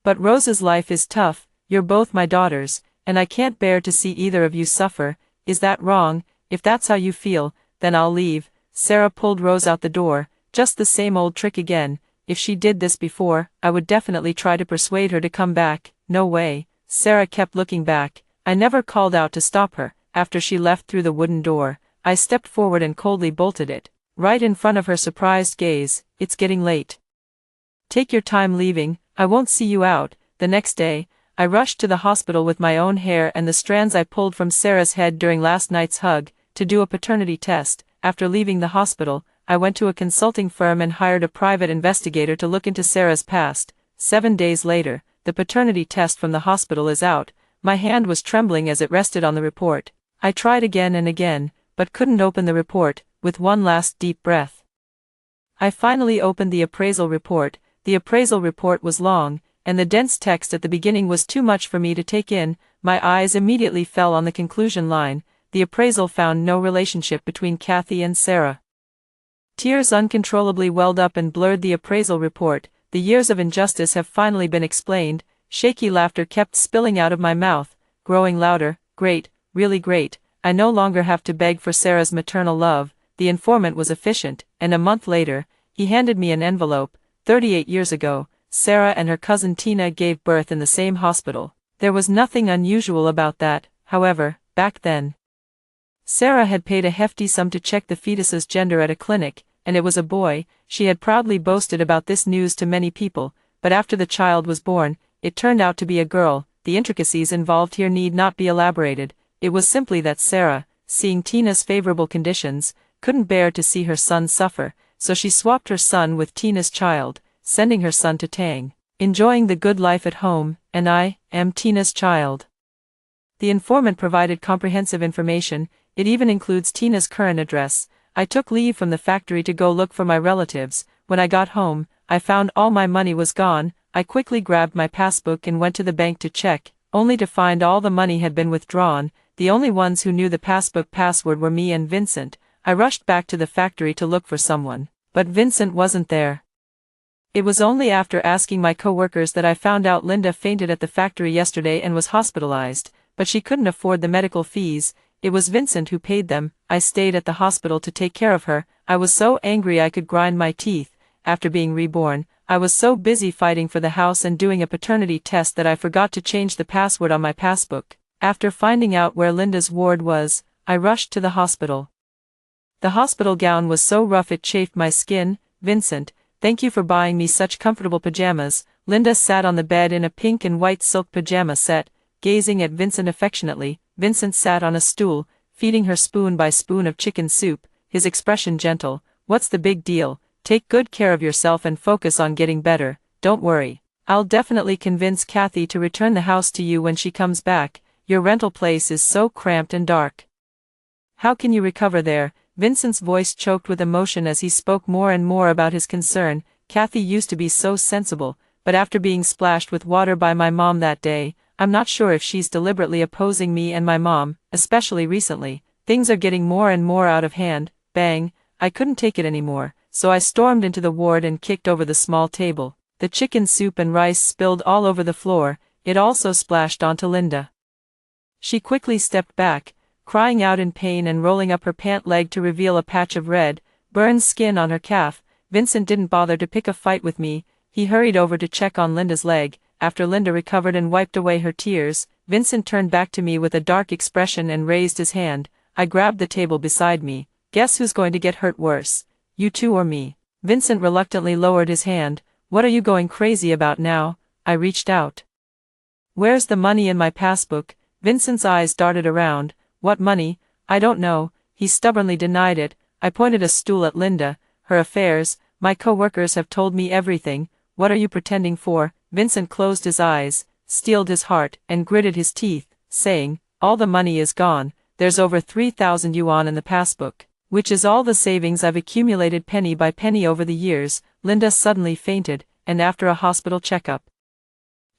But Rose's life is tough. You're both my daughters, and I can't bear to see either of you suffer. Is that wrong? If that's how you feel, then I'll leave." Sarah pulled Rose out the door. Just the same old trick again. If she did this before, I would definitely try to persuade her to come back. No way. Sarah kept looking back. I never called out to stop her. After she left through the wooden door, I stepped forward and coldly bolted it, right in front of her surprised gaze. "It's getting late. Take your time leaving. I won't see you out." The next day, I rushed to the hospital with my own hair and the strands I pulled from Sarah's head during last night's hug, to do a paternity test. After leaving the hospital, I went to a consulting firm and hired a private investigator to look into Sarah's past. 7 days later, the paternity test from the hospital is out. My hand was trembling as it rested on the report. I tried again and again, but couldn't open the report. With one last deep breath, I finally opened the appraisal report. The appraisal report was long, and the dense text at the beginning was too much for me to take in. My eyes immediately fell on the conclusion line. The appraisal found no relationship between Kathy and Sarah. Tears uncontrollably welled up and blurred the appraisal report. The years of injustice have finally been explained. Shaky laughter kept spilling out of my mouth, growing louder. Great, really great. I no longer have to beg for Sarah's maternal love. The informant was efficient, and a month later, he handed me an envelope. 38 years ago, Sarah and her cousin Tina gave birth in the same hospital. There was nothing unusual about that, however, back then. Sarah had paid a hefty sum to check the fetus's gender at a clinic, and it was a boy. She had proudly boasted about this news to many people, but after the child was born, it turned out to be a girl. The intricacies involved here need not be elaborated. It was simply that Sarah, seeing Tina's favorable conditions, couldn't bear to see her son suffer, so she swapped her son with Tina's child, sending her son to Tang, enjoying the good life at home, and I am Tina's child. The informant provided comprehensive information. It even includes Tina's current address. I took leave from the factory to go look for my relatives. When I got home, I found all my money was gone. I quickly grabbed my passbook and went to the bank to check, only to find all the money had been withdrawn. The only ones who knew the passbook password were me and Vincent. I rushed back to the factory to look for someone, but Vincent wasn't there. It was only after asking my coworkers that I found out Linda fainted at the factory yesterday and was hospitalized, but she couldn't afford the medical fees. It was Vincent who paid them. I stayed at the hospital to take care of her. I was so angry I could grind my teeth. After being reborn, I was so busy fighting for the house and doing a paternity test that I forgot to change the password on my passbook. After finding out where Linda's ward was, I rushed to the hospital. The hospital gown was so rough it chafed my skin. "Vincent, thank you for buying me such comfortable pajamas." Linda sat on the bed in a pink and white silk pajama set, gazing at Vincent affectionately. Vincent sat on a stool, feeding her spoon by spoon of chicken soup, his expression gentle. "What's the big deal? Take good care of yourself and focus on getting better. Don't worry. I'll definitely convince Kathy to return the house to you when she comes back. Your rental place is so cramped and dark. How can you recover there? Vincent's voice choked with emotion as he spoke more and more about his concern. Kathy used to be so sensible, but after being splashed with water by my mom that day, I'm not sure if she's deliberately opposing me and my mom, especially recently. Things are getting more and more out of hand. Bang, I couldn't take it anymore, so I stormed into the ward and kicked over the small table. The chicken soup and rice spilled all over the floor. It also splashed onto Linda. She quickly stepped back, crying out in pain and rolling up her pant leg to reveal a patch of red, burned skin on her calf. Vincent didn't bother to pick a fight with me. He hurried over to check on Linda's leg. After Linda recovered and wiped away her tears, Vincent turned back to me with a dark expression and raised his hand. I grabbed the table beside me. Guess who's going to get hurt worse? You two or me? Vincent reluctantly lowered his hand. What are you going crazy about now? I reached out. Where's the money in my passbook? Vincent's eyes darted around. What money? I don't know. He stubbornly denied it. I pointed a stool at Linda. Her affairs. My co-workers have told me everything. What are you pretending for? Vincent closed his eyes, steeled his heart, and gritted his teeth, saying, all the money is gone. There's over 3,000 yuan in the passbook, which is all the savings I've accumulated penny by penny over the years. Linda suddenly fainted, and after a hospital checkup,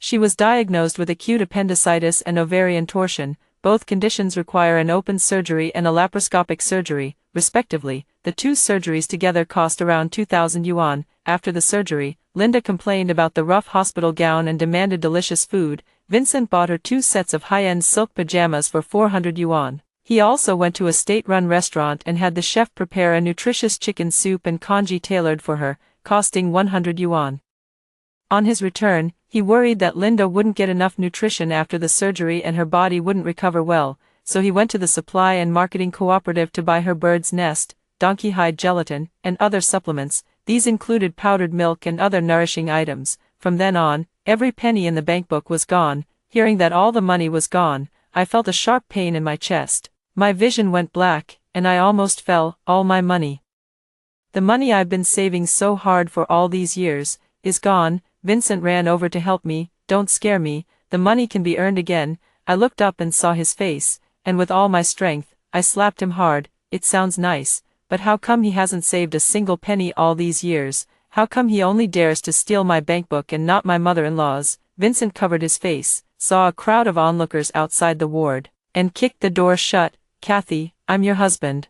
she was diagnosed with acute appendicitis and ovarian torsion. Both conditions require an open surgery and a laparoscopic surgery, respectively. The two surgeries together cost around 2,000 yuan. After the surgery, Linda complained about the rough hospital gown and demanded delicious food. Vincent bought her 2 sets of high-end silk pajamas for 400 yuan. He also went to a state-run restaurant and had the chef prepare a nutritious chicken soup and congee tailored for her, costing 100 yuan. On his return, he worried that Linda wouldn't get enough nutrition after the surgery and her body wouldn't recover well, so he went to the supply and marketing cooperative to buy her bird's nest, donkey hide gelatin, and other supplements. These included powdered milk and other nourishing items. From then on, every penny in the bankbook was gone. Hearing that all the money was gone, I felt a sharp pain in my chest. My vision went black, and I almost fell. All my money. The money I've been saving so hard for all these years, is gone. Vincent ran over to help me. Don't scare me, the money can be earned again. I looked up and saw his face, and with all my strength, I slapped him hard. It sounds nice, but how come he hasn't saved a single penny all these years? How come he only dares to steal my bankbook and not my mother-in-law's? Vincent covered his face, saw a crowd of onlookers outside the ward, and kicked the door shut. Kathy, I'm your husband.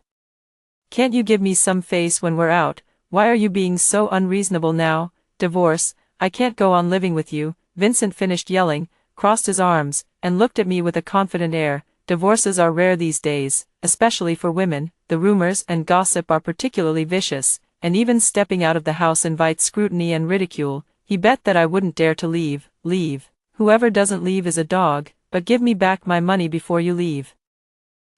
Can't you give me some face when we're out? Why are you being so unreasonable now? Divorce. I can't go on living with you. Vincent finished yelling, crossed his arms, and looked at me with a confident air. Divorces are rare these days, especially for women. The rumors and gossip are particularly vicious, and even stepping out of the house invites scrutiny and ridicule. He bet that I wouldn't dare to leave. Leave. Whoever doesn't leave is a dog, but give me back my money before you leave.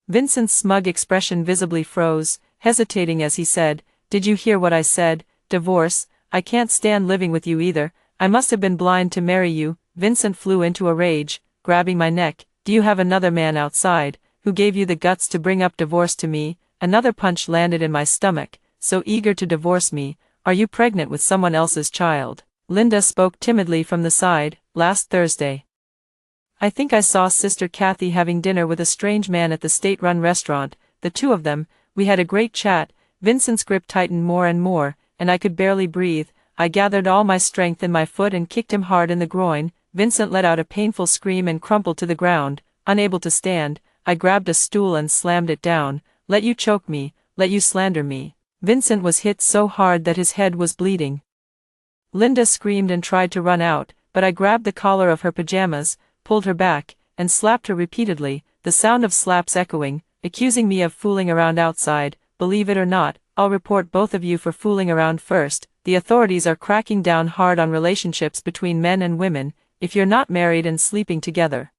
Vincent's smug expression visibly froze, hesitating as he said, did you hear what I said? Divorce. I can't stand living with you either. I must have been blind to marry you. Vincent flew into a rage, grabbing my neck. Do you have another man outside, who gave you the guts to bring up divorce to me? Another punch landed in my stomach. So eager to divorce me. Are you pregnant with someone else's child? Linda spoke timidly from the side. Last Thursday, I think I saw Sister Kathy having dinner with a strange man at the state-run restaurant. The two of them. We had a great chat. Vincent's grip tightened more and more, and I could barely breathe. I gathered all my strength in my foot and kicked him hard in the groin. Vincent let out a painful scream and crumpled to the ground, unable to stand. I grabbed a stool and slammed it down. Let you choke me, let you slander me. Vincent was hit so hard that his head was bleeding. Linda screamed and tried to run out, but I grabbed the collar of her pajamas, pulled her back, and slapped her repeatedly, the sound of slaps echoing, accusing me of fooling around outside. Believe it or not, I'll report both of you for fooling around first. The authorities are cracking down hard on relationships between men and women, if you're not married and sleeping together.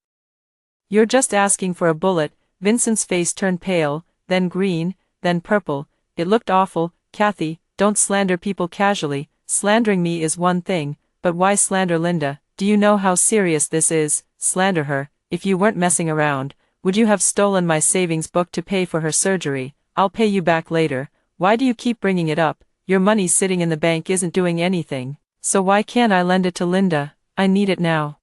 You're just asking for a bullet. Vincent's face turned pale, then green, then purple. It looked awful. Kathy, don't slander people casually. Slandering me is one thing, but why slander Linda? Do you know how serious this is? Slander her. If you weren't messing around, would you have stolen my savings book to pay for her surgery? I'll pay you back later. Why do you keep bringing it up? Your money sitting in the bank isn't doing anything, so why can't I lend it to Linda? I need it now.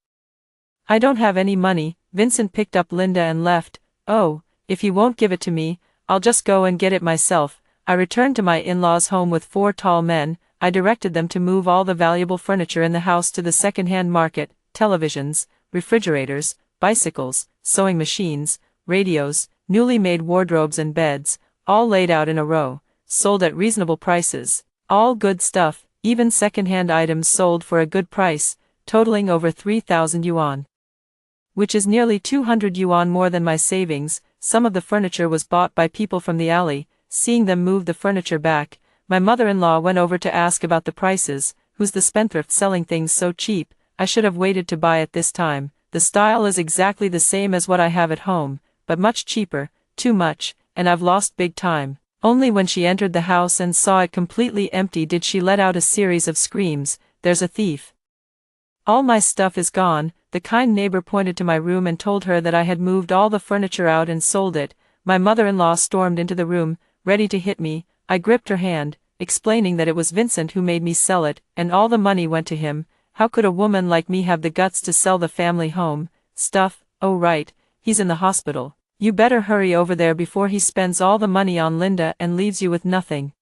I don't have any money. Vincent picked up Linda and left. Oh, if he won't give it to me, I'll just go and get it myself. I returned to my in-laws' home with 4 tall men. I directed them to move all the valuable furniture in the house to the second-hand market: televisions, refrigerators, bicycles, sewing machines, radios, newly made wardrobes and beds, all laid out in a row, sold at reasonable prices. All good stuff, even second-hand items sold for a good price, totaling over 3,000 yuan. Which is nearly 200 yuan more than my savings. Some of the furniture was bought by people from the alley. Seeing them move the furniture back, my mother-in-law went over to ask about the prices. Who's the spendthrift selling things so cheap? I should have waited to buy it this time. The style is exactly the same as what I have at home, but much cheaper, too much, and I've lost big time. Only when she entered the house and saw it completely empty did she let out a series of screams. There's a thief. All my stuff is gone. The kind neighbor pointed to my room and told her that I had moved all the furniture out and sold it. My mother-in-law stormed into the room, ready to hit me. I gripped her hand, explaining that it was Vincent who made me sell it, and all the money went to him. How could a woman like me have the guts to sell the family home stuff? Oh right, he's in the hospital. You better hurry over there before he spends all the money on Linda and leaves you with nothing.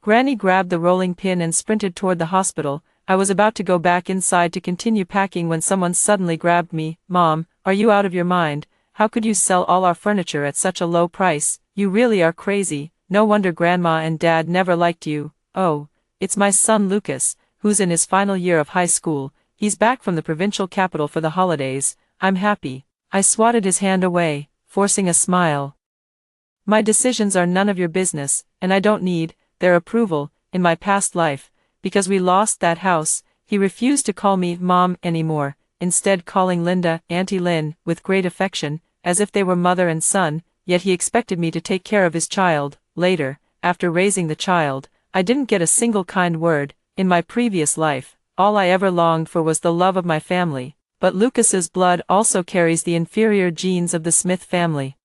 Granny grabbed the rolling pin and sprinted toward the hospital. I was about to go back inside to continue packing when someone suddenly grabbed me. Mom, are you out of your mind? How could you sell all our furniture at such a low price? You really are crazy. No wonder Grandma and Dad never liked you. Oh, it's my son Lucas, who's in his final year of high school. He's back from the provincial capital for the holidays. I'm happy. I swatted his hand away, forcing a smile. My decisions are none of your business, and I don't need their approval. In my past life, because we lost that house, he refused to call me Mom anymore, instead calling Linda Auntie Lynn, with great affection, as if they were mother and son, yet he expected me to take care of his child. Later, after raising the child, I didn't get a single kind word. In my previous life, all I ever longed for was the love of my family, but Lucas's blood also carries the inferior genes of the Smith family.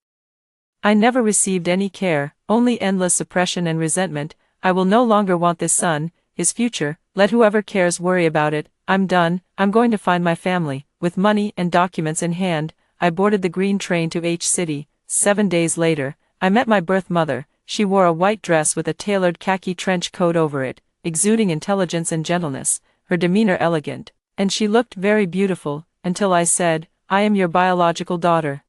I never received any care, only endless suppression and resentment. I will no longer want this son, his future. Let whoever cares worry about it. I'm done. I'm going to find my family. With money and documents in hand, I boarded the green train to H City. 7 days later, I met my birth mother. She wore a white dress with a tailored khaki trench coat over it, exuding intelligence and gentleness, her demeanor elegant, and she looked very beautiful, until I said, I am your biological daughter.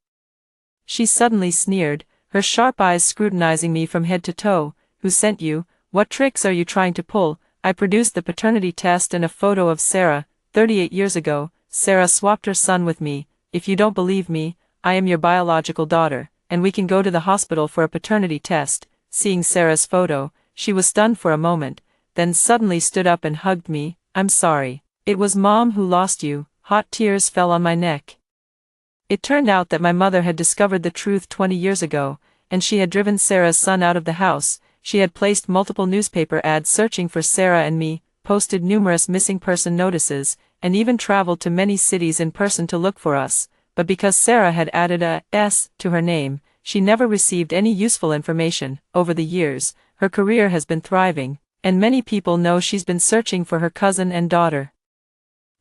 She suddenly sneered, her sharp eyes scrutinizing me from head to toe. Who sent you? What tricks are you trying to pull? I produced the paternity test and a photo of Sarah. 38 years ago, Sarah swapped her son with me. If you don't believe me, I am your biological daughter, and we can go to the hospital for a paternity test. Seeing Sarah's photo, she was stunned for a moment, then suddenly stood up and hugged me. I'm sorry. It was Mom who lost you. Hot tears fell on my neck. It turned out that my mother had discovered the truth 20 years ago, and she had driven Sarah's son out of the house. She had placed multiple newspaper ads searching for Sarah and me, posted numerous missing person notices, and even traveled to many cities in person to look for us. But because Sarah had added a S to her name, she never received any useful information. Over the years, her career has been thriving, and many people know she's been searching for her cousin and daughter.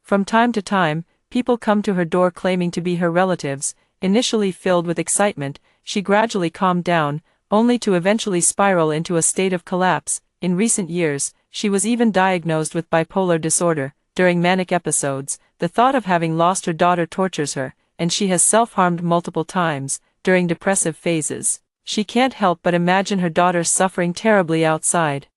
From time to time, people come to her door claiming to be her relatives. Initially filled with excitement, she gradually calmed down, only to eventually spiral into a state of collapse. In recent years, she was even diagnosed with bipolar disorder. During manic episodes, the thought of having lost her daughter tortures her, and she has self-harmed multiple times. During depressive phases, she can't help but imagine her daughter suffering terribly outside,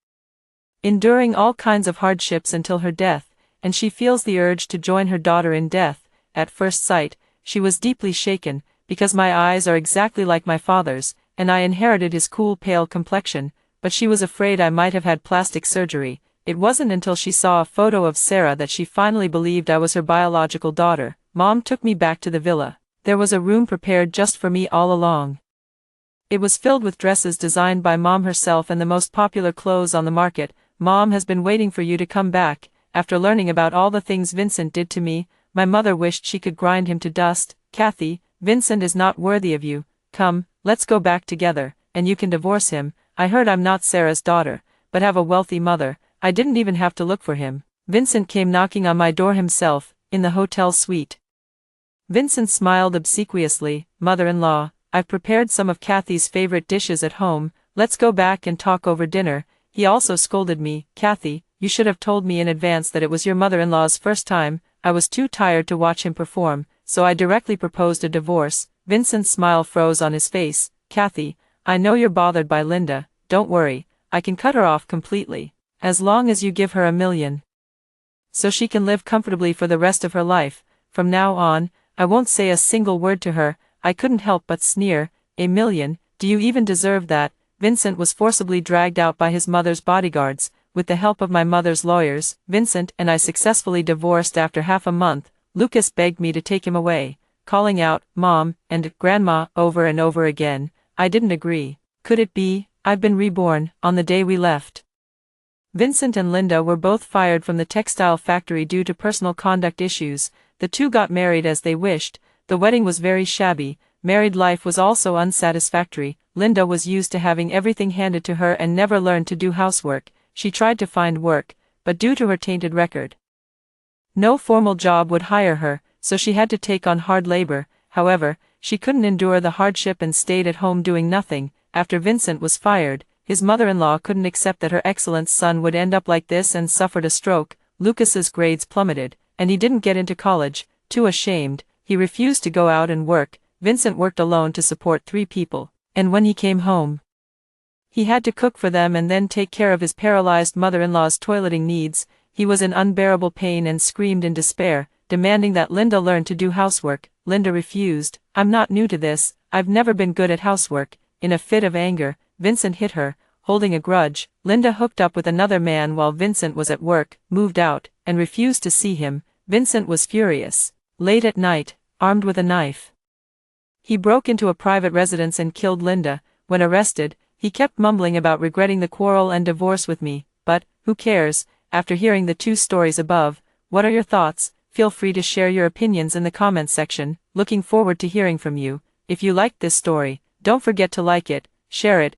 enduring all kinds of hardships until her death, and she feels the urge to join her daughter in death. At first sight, she was deeply shaken, because my eyes are exactly like my father's, and I inherited his cool pale complexion, but she was afraid I might have had plastic surgery. It wasn't until she saw a photo of Sarah that she finally believed I was her biological daughter. Mom took me back to the villa. There was a room prepared just for me all along. It was filled with dresses designed by Mom herself and the most popular clothes on the market. Mom has been waiting for you to come back. After learning about all the things Vincent did to me, my mother wished she could grind him to dust. Kathy, Vincent is not worthy of you. Come, let's go back together, and you can divorce him. I heard I'm not Sarah's daughter, but have a wealthy mother. I didn't even have to look for him. Vincent came knocking on my door himself, in the hotel suite. Vincent smiled obsequiously. Mother-in-law, I've prepared some of Kathy's favorite dishes at home, let's go back and talk over dinner. He also scolded me. Kathy, you should have told me in advance that it was your mother-in-law's first time. I was too tired to watch him perform, so I directly proposed a divorce. Vincent's smile froze on his face. Kathy, I know you're bothered by Linda, don't worry, I can cut her off completely. As long as you give her $1 million. So she can live comfortably for the rest of her life. From now on, I won't say a single word to her. I couldn't help but sneer. $1 million, do you even deserve that? Vincent was forcibly dragged out by his mother's bodyguards. With the help of my mother's lawyers, Vincent and I successfully divorced after half a month. Lucas begged me to take him away, calling out, Mom, and Grandma, over and over again. I didn't agree. Could it be, I've been reborn, on the day we left? Vincent and Linda were both fired from the textile factory due to personal conduct issues. The two got married as they wished. The wedding was very shabby. Married life was also unsatisfactory. Linda was used to having everything handed to her and never learned to do housework. She tried to find work, but due to her tainted record, no formal job would hire her, so she had to take on hard labor. However, she couldn't endure the hardship and stayed at home doing nothing. After Vincent was fired, his mother-in-law couldn't accept that her excellent son would end up like this and suffered a stroke. Lucas's grades plummeted, and he didn't get into college. Too ashamed, he refused to go out and work. Vincent worked alone to support 3 people, and when he came home, he had to cook for them and then take care of his paralyzed mother-in-law's toileting needs. He was in unbearable pain and screamed in despair, demanding that Linda learn to do housework. Linda refused. I'm not new to this, I've never been good at housework. In a fit of anger, Vincent hit her, holding a grudge. Linda hooked up with another man while Vincent was at work, moved out, and refused to see him. Vincent was furious. Late at night, armed with a knife, he broke into a private residence and killed Linda. When arrested, he kept mumbling about regretting the quarrel and divorce with me, but, who cares? After hearing the 2 stories above, what are your thoughts? Feel free to share your opinions in the comments section. Looking forward to hearing from you. If you liked this story, don't forget to like it, share it,